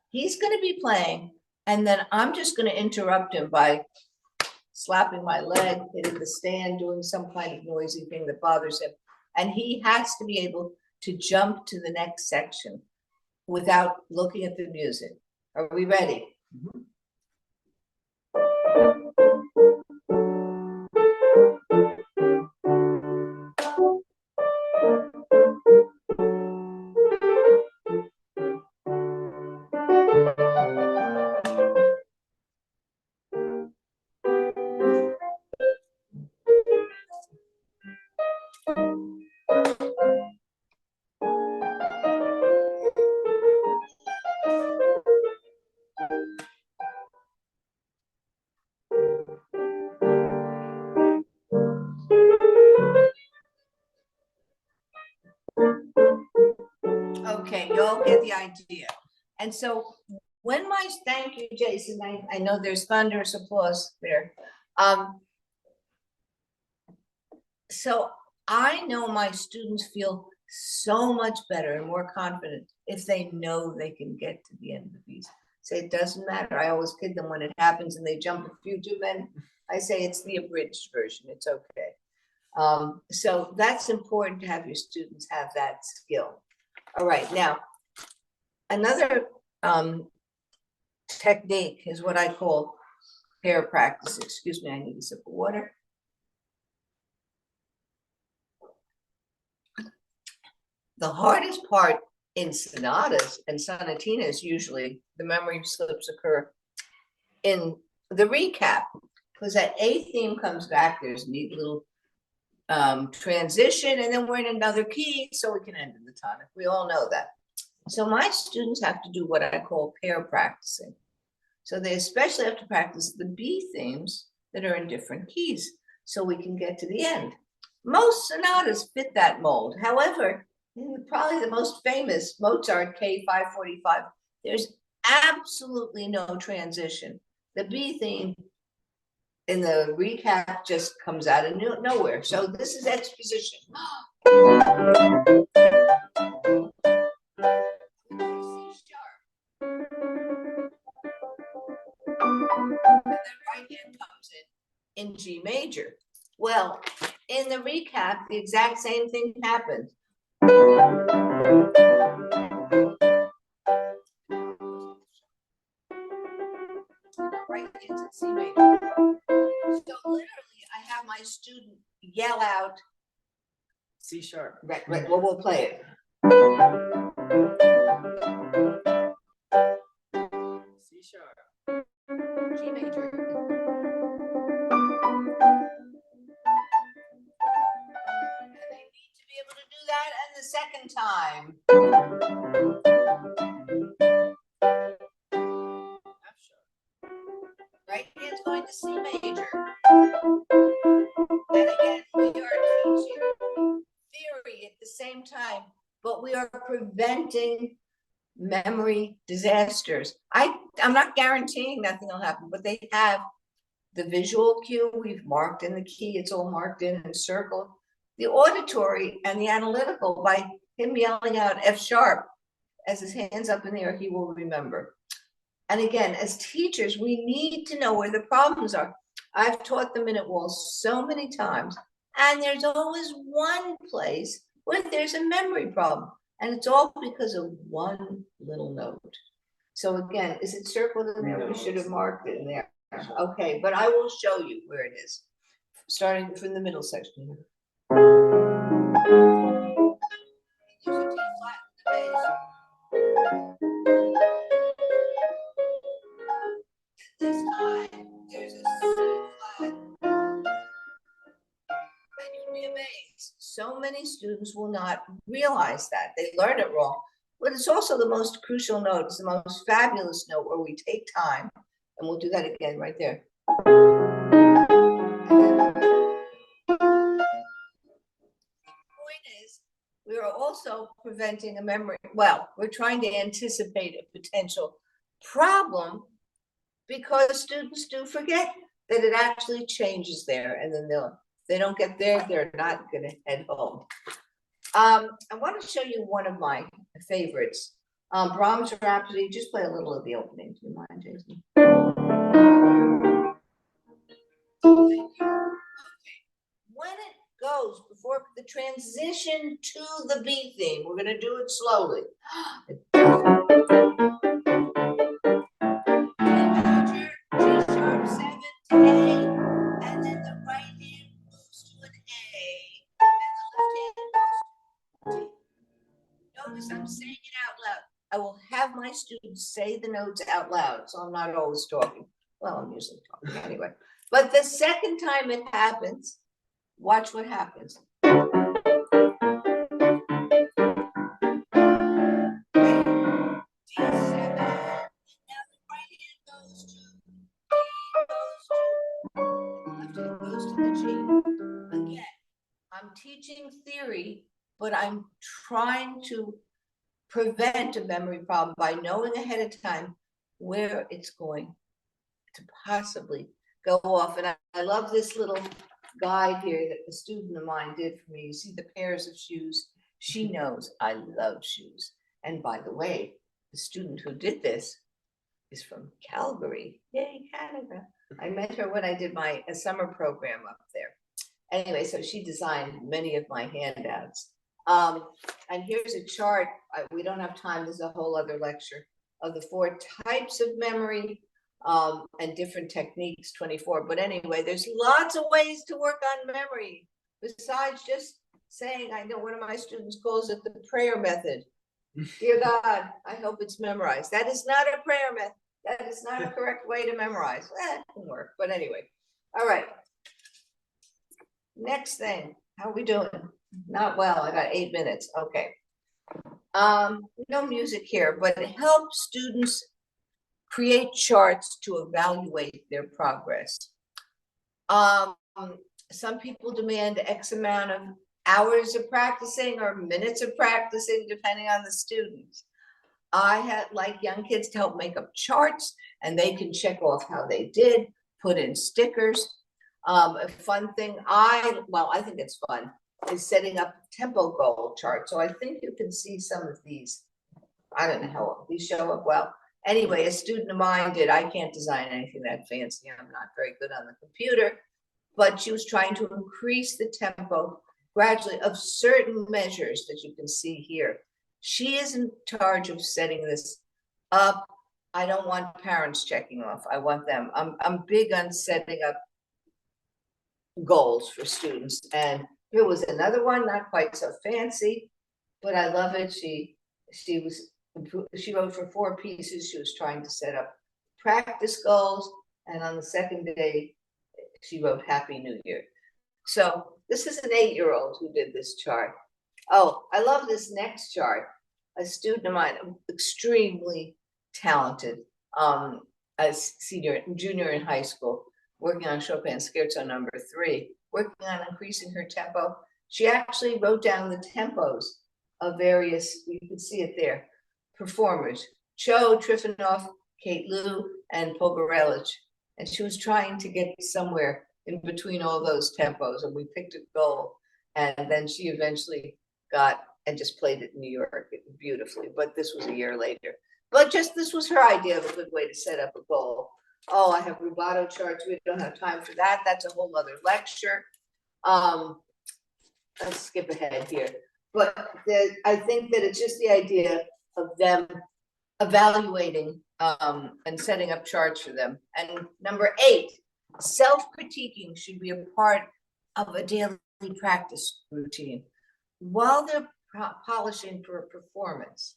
He's going to be playing, and then I'm just going to interrupt him by slapping my leg, hitting the stand, doing some kind of noisy thing that bothers him. And he has to be able to jump to the next section without looking at the music. Are we ready? Mm-hmm. get the idea. And so when thank you, Jason, I know there's thunderous applause there. So I know my students feel so much better and more confident if they know they can get to the end of the piece. Say it doesn't matter. I always kid them when it happens and they jump a few too many. I say it's the abridged version. It's okay. So that's important to have your students have that skill. All right, now another technique is what I call pair practice. Excuse me, I need a sip of water. The hardest part in sonatas and sonatinas, usually the memory slips occur in the recap, because that A theme comes back. There's a neat little transition, and then we're in another key, so we can end in the tonic. We all know that. So my students have to do what I call pair practicing. So they especially have to practice the B themes that are in different keys, so we can get to the end. Most sonatas fit that mold. However, probably the most famous, Mozart K545, there's absolutely no transition. The B theme in the recap just comes out of nowhere. So this is exposition. And then right hand comes in G major. Well, in the recap, the exact same thing happened. Right into C major. So literally, I have my student yell out C sharp. Right, well, we'll play it. C sharp. G major. And they need to be able to do that and the second time. F sharp. Right hand's going to C major. And again, we are teaching theory at the same time, but we are preventing memory disasters. I'm not guaranteeing nothing will happen, but they have the visual cue we've marked in the key. It's all marked in and circled. The auditory and the analytical, by him yelling out F sharp as his hands up in the air, he will remember. And again, as teachers, we need to know where the problems are. I've taught the minute wall so many times, and there's always one place where there's a memory problem, and it's all because of one little note. So again, is it circled in there? We should have marked it in there. Okay, but I will show you where it is, starting from the middle section. There's a T flat in the bass. This time, there's a C flat. And you'll be amazed. So many students will not realize that. They learn it wrong. But it's also the most crucial note. It's the most fabulous note where we take time. And we'll do that again right there. The point is, we are also preventing a memory. Well, we're trying to anticipate a potential problem, because students do forget that it actually changes there, and then they don't get there, they're not going to head home. I want to show you one of my favorites, Brahms Rhapsody. Just play a little of the opening. Do you mind, Jason? Thank you. Okay. When it goes before the transition to the B theme, we're going to do it slowly. I'm saying it out loud. I will have my students say the notes out loud, so I'm not always talking. Well, I'm usually talking anyway. But the second time it happens, watch what happens. D7. Now the right hand goes to D, left hand goes to the G. Again, I'm teaching theory, but I'm trying to prevent a memory problem by knowing ahead of time where it's going to possibly go off. And I love this little guide here that a student of mine did for me. You see the pairs of shoes. She knows I love shoes. And by the way, the student who did this is from Calgary. Yay, Canada. I met her when I did a summer program up there. Anyway, so she designed many of my handouts. And here's a chart. We don't have time. This is a whole other lecture of the 4 types of memory and different techniques, 24. But anyway, there's lots of ways to work on memory besides just saying, I know one of my students calls it the prayer method. Dear God, I hope it's memorized. That is not a prayer method. That is not a correct way to memorize. That can work. But anyway, all right. Next thing, how are we doing? Not well. I got 8 minutes. Okay. No music here, but help students create charts to evaluate their progress. Some people demand X amount of hours of practicing or minutes of practicing, depending on the student. I had like young kids to help make up charts, and they can check off how they did, put in stickers. A fun thing, I think it's fun, is setting up tempo goal chart. So I think you can see some of these. I don't know how these show up well. Anyway, a student of mine did. I can't design anything that fancy. I'm not very good on the computer, but she was trying to increase the tempo gradually of certain measures that you can see here. She is in charge of setting this up. I don't want parents checking off. I want them. I'm big on setting up goals for students. And here was another one, not quite so fancy, but I love it. She wrote for 4 pieces. She was trying to set up practice goals. And on the second day, she wrote Happy New Year. So this is an 8-year-old who did this chart. Oh, I love this next chart. A student of mine, extremely talented, a junior in high school, working on Chopin Scherzo No. 3, working on increasing her tempo. She actually wrote down the tempos of various, you can see it there, performers, Cho, Trifonov, Kate Lou, and Pogorelich. And she was trying to get somewhere in between all those tempos, and we picked a goal. And then she eventually got and just played it in New York beautifully. But this was a year later. But just this was her idea of a good way to set up a goal. Oh, I have rubato charts. We don't have time for that. That's a whole other lecture. Let's skip ahead here. But I think that it's just the idea of them evaluating and setting up charts for them. And number 8, self-critiquing should be a part of a daily practice routine while they're polishing for a performance.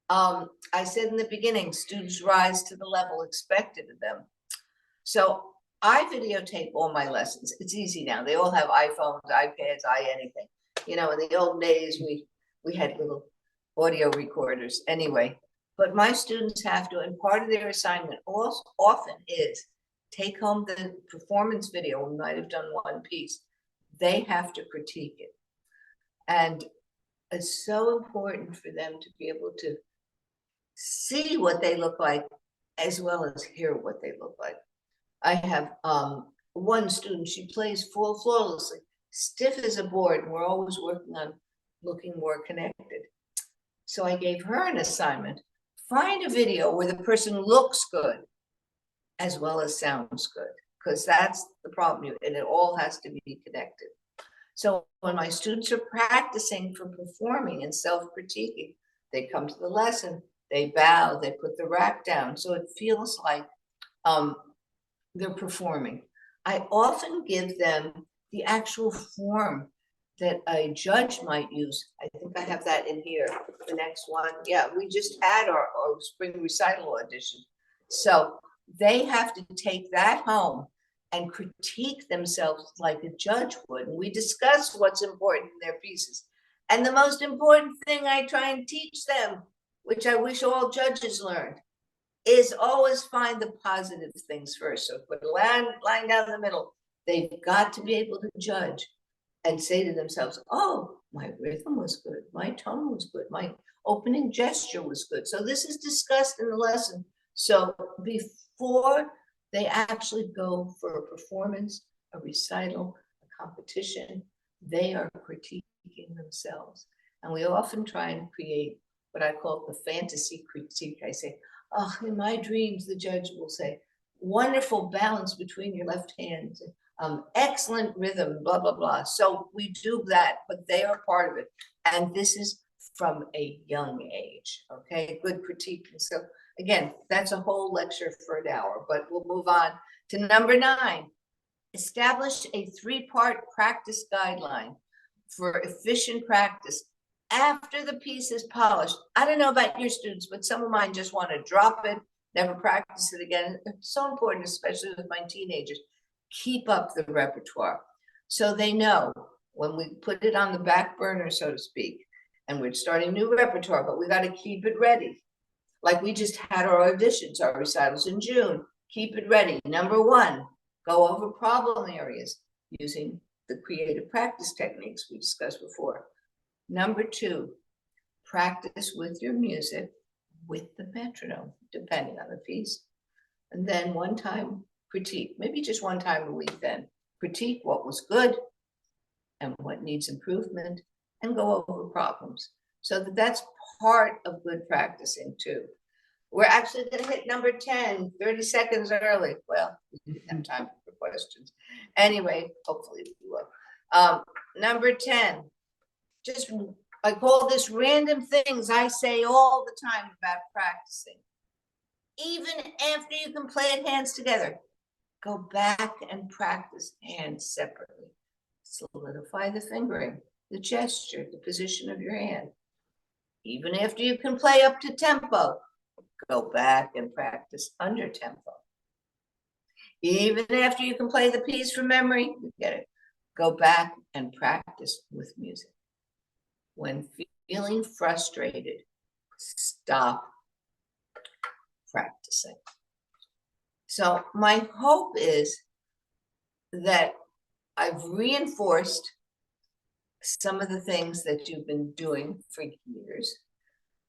I said in the beginning, students rise to the level expected of them. So I videotape all my lessons. It's easy now. They all have iPhones, iPads, anything. You know, in the old days, we had little audio recorders anyway. But my students have to, and part of their assignment also often is take home the performance video. We might have done one piece. They have to critique it. And it's so important for them to be able to see what they look like as well as hear what they look like. I have one student, she plays flawlessly, stiff as a board, and we're always working on looking more connected. So I gave her an assignment. Find a video where the person looks good as well as sounds good, because that's the problem, and it all has to be connected. So when my students are practicing for performing and self-critiquing, they come to the lesson, they bow, they put the rack down, so it feels like they're performing. I often give them the actual form that a judge might use. I think I have that in here, the next one. Yeah, we just had our spring recital audition. So they have to take that home and critique themselves like a judge would. And we discuss what's important in their pieces. And the most important thing I try and teach them, which I wish all judges learned, is always find the positive things first. So put a line down the middle. They've got to be able to judge and say to themselves, oh, my rhythm was good, my tone was good, my opening gesture was good. So this is discussed in the lesson. So before they actually go for a performance, a recital, a competition, they are critiquing themselves. And we often try and create what I call the fantasy critique. I say, oh, in my dreams, the judge will say, wonderful balance between your left hands, excellent rhythm, blah, blah, blah. So we do that, but they are part of it. And this is from a young age, okay? Good critique. And so again, that's a whole lecture for an hour, but we'll move on to number 9. Establish a 3-part practice guideline for efficient practice after the piece is polished. I don't know about your students, but some of mine just want to drop it, never practice it again. It's so important, especially with my teenagers. Keep up the repertoire so they know when we put it on the back burner, so to speak, and we're starting new repertoire, but we got to keep it ready. Like we just had our auditions, our recitals in June. Keep it ready. Number 1, go over problem areas using the creative practice techniques we discussed before. Number 2, practice with your music with the metronome, depending on the piece. And then one time critique, maybe just one time a week then. Critique what was good and what needs improvement and go over problems. So that's part of good practicing too. We're actually going to hit number 10, 30 seconds early. Well, we didn't have time for questions. Anyway, hopefully we will. Number 10, just I call this random things I say all the time about practicing. Even after you can play it hands together, go back and practice hands separately. Solidify the fingering, the gesture, the position of your hand. Even after you can play up to tempo, go back and practice under tempo. Even after you can play the piece from memory, you get it. Go back and practice with music. When feeling frustrated, stop practicing. So my hope is that I've reinforced some of the things that you've been doing for years,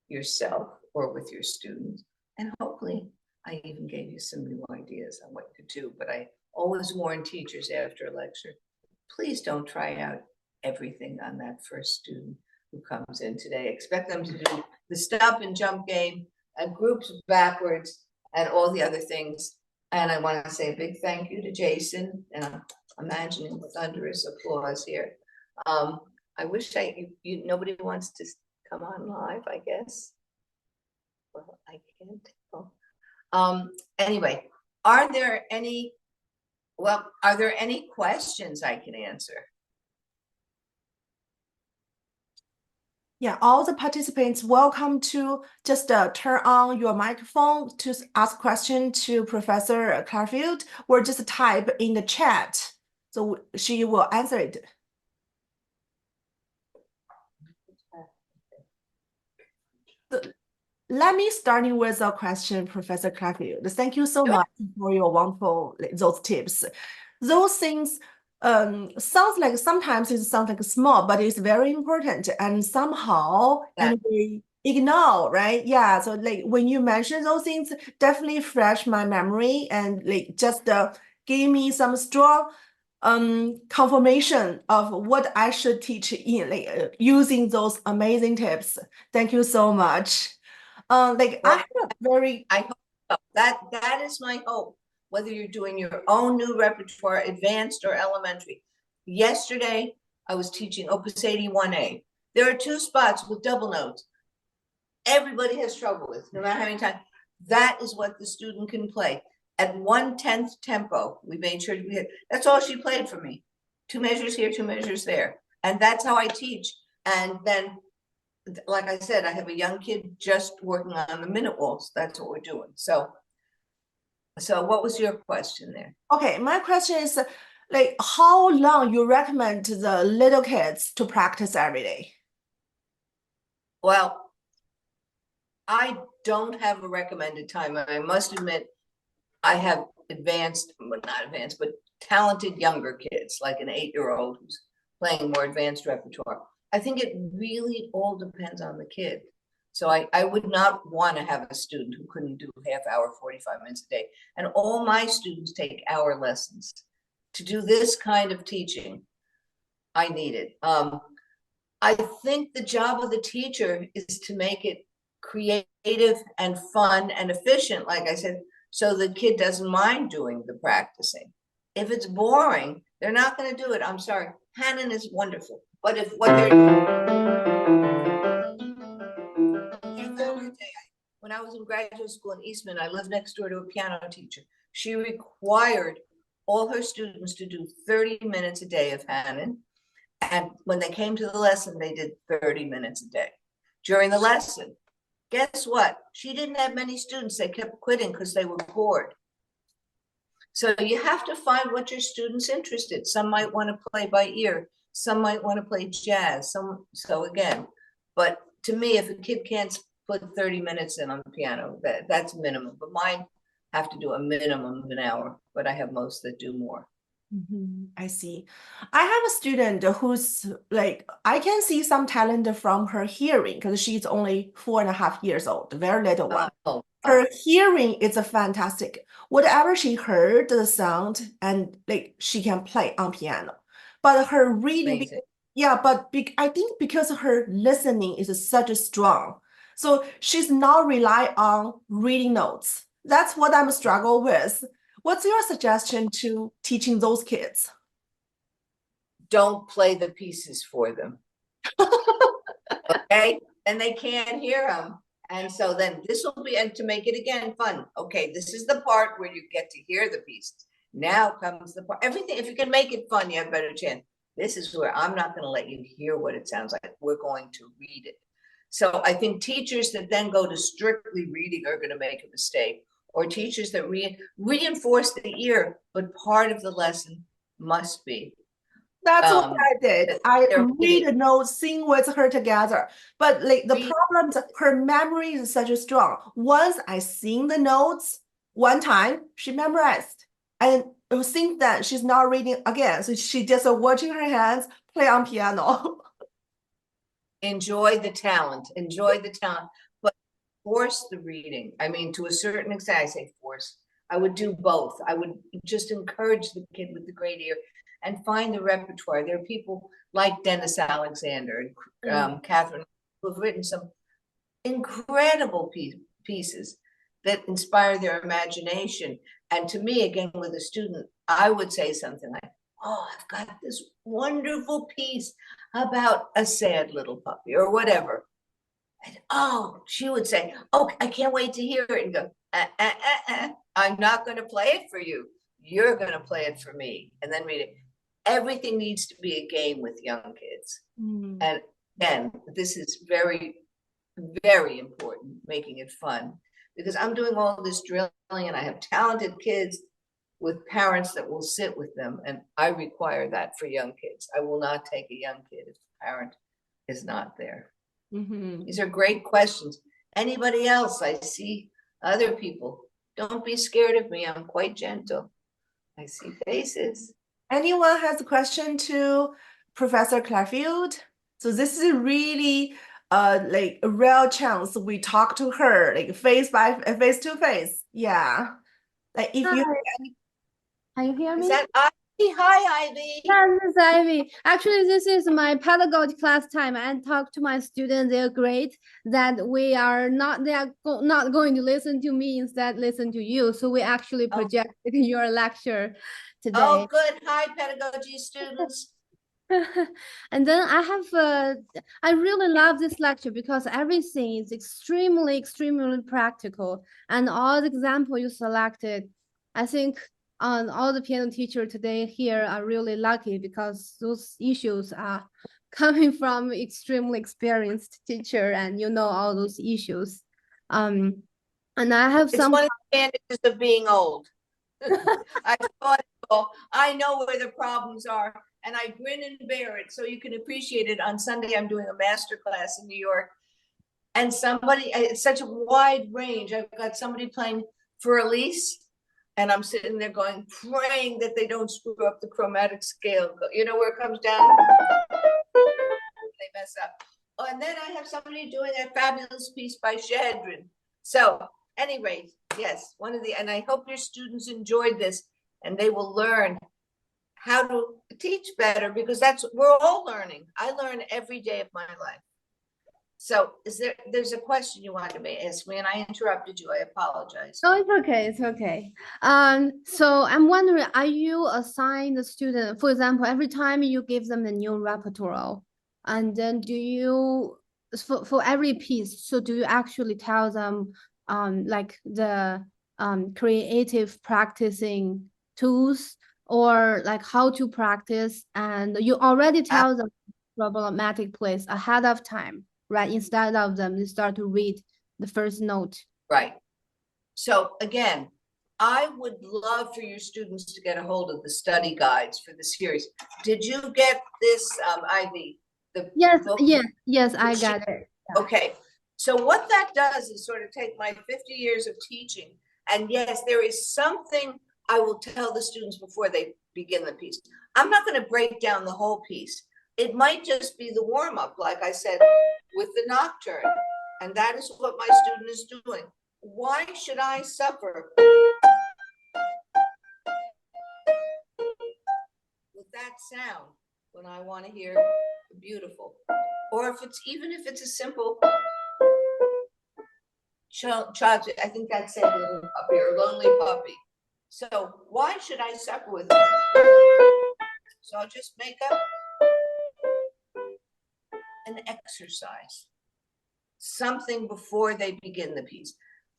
yourself or with your students, and hopefully I even gave you some new ideas on what to do. But I always warn teachers after a lecture, please don't try out everything on that first student who comes in today. Expect them to do the stop and jump game and groups backwards and all the other things. And I want to say a big thank you to Jason, and I'm imagining with thunderous applause here. I wish nobody wants to come on live, I guess. Well, I can't tell. Anyway, are there any questions I can answer? Yeah, all the participants welcome to just turn on your microphone to ask question to Professor Clarfield, or just type in the chat, so she will answer it. Let me starting with a question, Professor Clarfield. Thank you so much for your wonderful those tips. Those things sounds like sometimes it sounds like small, but it's very important, and somehow and we ignore, right? Yeah. So like when you mention those things, definitely fresh my memory and like just give me some strong confirmation of what I should teach in using those amazing tips. Thank you so much. I have a very I hope so. That is my hope. Whether you're doing your own new repertoire, advanced or elementary. Yesterday, I was teaching Opus 81A. There are 2 spots with double notes. Everybody has trouble with, no matter how many times. That is what the student can play. At 1/10 tempo, we made sure we had, that's all she played for me. 2 measures here, 2 measures there. And that's how I teach. And then, like I said, I have a young kid just working on the minute waltz. That's what we're doing. So what was your question there? Okay, my question is like how long you recommend to the little kids to practice every day? Well, I don't have a recommended time. I must admit, I have advanced, well, not advanced, but talented younger kids, like an 8-year-old who's playing more advanced repertoire. I think it really all depends on the kid. So I would not want to have a student who couldn't do half hour, 45 minutes a day. And all my students take hour lessons. To do this kind of teaching, I need it. I think the job of the teacher is to make it creative and fun and efficient, like I said, so the kid doesn't mind doing the practicing. If it's boring, they're not going to do it. I'm sorry. Hannon is wonderful. But if what they're when I was in graduate school in Eastman, I lived next door to a piano teacher. She required all her students to do 30 minutes a day of Hannon. And when they came to the lesson, they did 30 minutes a day. During the lesson, guess what? She didn't have many students. They kept quitting because they were bored. So you have to find what your students interested. Some might want to play by ear. Some might want to play jazz. So again, but to me, if a kid can't put 30 minutes in on the piano, that's minimum. But mine have to do a minimum of an hour, but I have most that do more. I see. I have a student who's like, I can see some talent from her hearing because she's only 4.5 years old, very little one. Her hearing is a fantastic. Whatever she heard, the sound, and like she can play on piano. But her reading, I think because her listening is such a strong, so she's not rely on reading notes. That's what I'm struggle with. What's your suggestion to teaching those kids? Don't play the pieces for them. Okay, and they can't hear them. And so then this will be, and to make it again fun. Okay, this is the part where you get to hear the pieces. Now comes the part, everything, if you can make it fun, you have a better chance. This is where I'm not going to let you hear what it sounds like. We're going to read it. So I think teachers that then go to strictly reading are going to make a mistake, or teachers that reinforce the ear, but part of the lesson must be. That's what I did. I read a note, sing with her together. But like the problem is her memory is such a strong. Once I sing the notes one time, she memorized. And since then, she's not reading again. So she just watching her hands play on piano. Enjoy the talent. Enjoy the talent. But force the reading. I mean, to a certain extent, I say force. I would do both. I would just encourage the kid with the great ear and find the repertoire. There are people like Dennis Alexander and Catherine who have written some incredible pieces that inspire their imagination. And to me, again, with a student, I would say something like, oh, I've got this wonderful piece about a sad little puppy or whatever. And oh, she would say, oh, I can't wait to hear it, and go, I'm not going to play it for you. You're going to play it for me. And then read it. Everything needs to be a game with young kids. And again, this is very, very important, making it fun, because I'm doing all this drilling and I have talented kids with parents that will sit with them. And I require that for young kids. I will not take a young kid if the parent is not there. These are great questions. Anybody else? I see other people. Don't be scared of me. I'm quite gentle. I see faces. Anyone has a question to Professor Clarfield? So this is really like a real chance we talk to her like face to face. Yeah. Like if you Can you hear me? Is that Ivy? Hi, Ivy. Yes, this is Ivy. Actually, this is my pedagogy class time, and talk to my students. They're great. That they are not going to listen to me, instead listen to you. So we actually project your lecture today. Oh, good. Hi, pedagogy students. And then I really love this lecture because everything is extremely practical, and all the example you selected, I think all the piano teacher today here are really lucky because those issues are coming from extremely experienced teacher, and you know all those issues. And I have It's some. one of the advantages of being old. I thought, I know where the problems are, and I grin and bear it so you can appreciate it. On Sunday, I'm doing a master class in New York, and it's such a wide range. I've got somebody playing for Elise, And I'm sitting there going, praying that they don't screw up the chromatic scale. You know where it comes down? They mess up. Oh, and then I have somebody doing a fabulous piece by Shadrin. So anyway, yes, and I hope your students enjoyed this and they will learn how to teach better, because we're all learning. I learn every day of my life. So there's a question you wanted to ask me and I interrupted you. I apologize. Oh, it's okay. It's okay. So I'm wondering, are you assign the student, for example, every time you give them a new repertoire, and then do you, for every piece, so do you actually tell them, like the creative practicing tools, or like how to practice, and you already tell them problematic place ahead of time, right? Instead of them, they start to read the first note. Right. So again, I would love for your students to get a hold of the study guides for the series. Did you get this, Ivy? Yes, book? yes, I got it. Okay. So what that does is sort of take my 50 years of teaching. And yes, there is something I will tell the students before they begin the piece. I'm not going to break down the whole piece. It might just be the warm-up, like I said, with the nocturne. And that is what my student is doing. Why should I suffer with that sound when I want to hear beautiful? Or even if it's a simple child, I think that's a little puppy or lonely puppy. So why should I suffer with it? So I'll just make up an exercise, something before they begin the piece.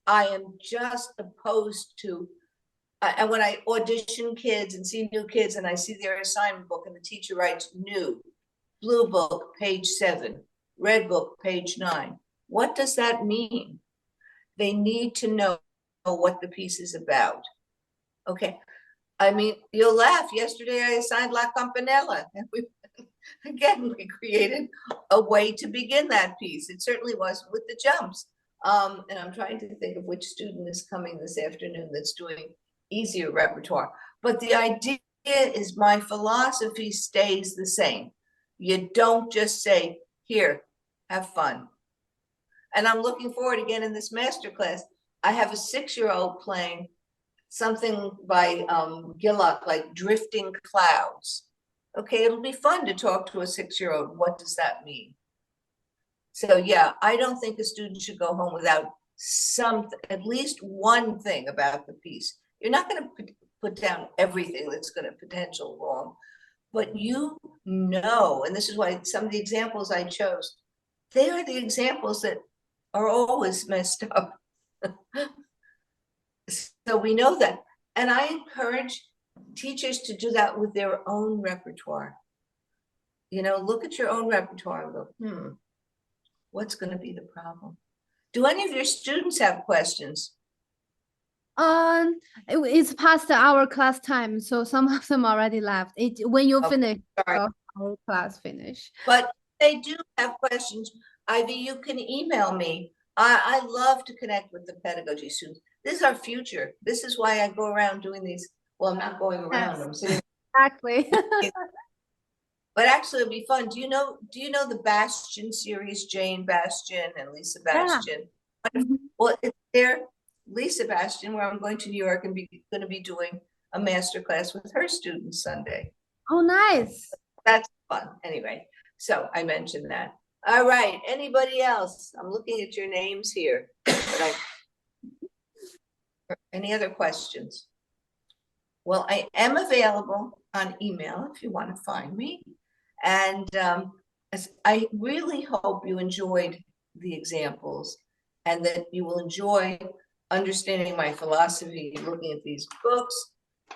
I am just opposed to, and when I audition kids and see new kids and I see their assignment book and the teacher writes new, blue book, page 7, red book, page 9. What does that mean? They need to know what the piece is about. Okay. I mean, you'll laugh. Yesterday I assigned La Campanella. And we created a way to begin that piece. It certainly was with the jumps. And I'm trying to think of which student is coming this afternoon that's doing easier repertoire. But the idea is my philosophy stays the same. You don't just say, here, have fun. And I'm looking forward again in this masterclass. I have a 6-year-old playing something by Gillock, like Drifting Clouds. Okay, it'll be fun to talk to a 6-year-old. What does that mean? So yeah, I don't think a student should go home without at least one thing about the piece. You're not going to put down everything that's going to potential wrong, but you know, and this is why some of the examples I chose, they are the examples that are always messed up. So we know that. And I encourage teachers to do that with their own repertoire. You know, look at your own repertoire and go, what's going to be the problem? Do any of your students have questions? It's past our class time, so some of them already left. When you finish, our class finish. But they do have questions. Ivy, you can email me. I love to connect with the pedagogy students. This is our future. This is why I go around doing these. Well, I'm not going around. Yes. I'm sitting. Exactly. But actually, it'll be fun. Do you know the Bastian series, Jane Bastian and Lisa Bastian? Yeah. Well, it's there, Lisa Bastian, where I'm going to New York and going to be doing a master class with her students Sunday. Oh, nice. That's fun. Anyway, so I mentioned that. All right. Anybody else? I'm looking at your names here. Any other questions? Well, I am available on email if you want to find me. And I really hope you enjoyed the examples and that you will enjoy understanding my philosophy, looking at these books.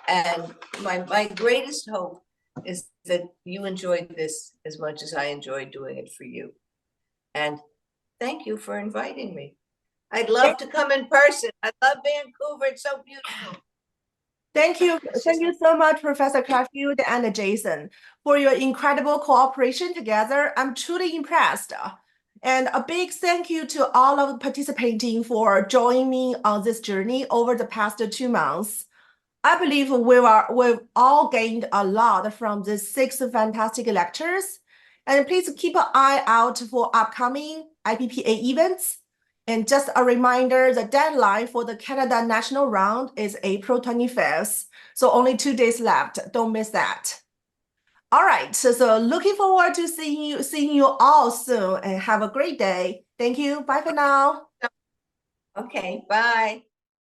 And my greatest hope is that you enjoyed this as much as I enjoyed doing it for you. And thank you for inviting me. I'd love to come in person. I love Vancouver. It's so beautiful. Thank you so much, Professor Clarfield and Jason, for your incredible cooperation together. I'm truly impressed. And a big thank you to all of participating for joining me on this journey over the past 2 months. I believe we've all gained a lot from these 6 fantastic lectures. And please keep an eye out for upcoming IPPA events. And just a reminder, the deadline for the Canada National Round is April 25th. So only 2 days left. Don't miss that. All right, so looking forward to seeing you all soon, and have a great day. Thank you. Bye for now. Okay, bye.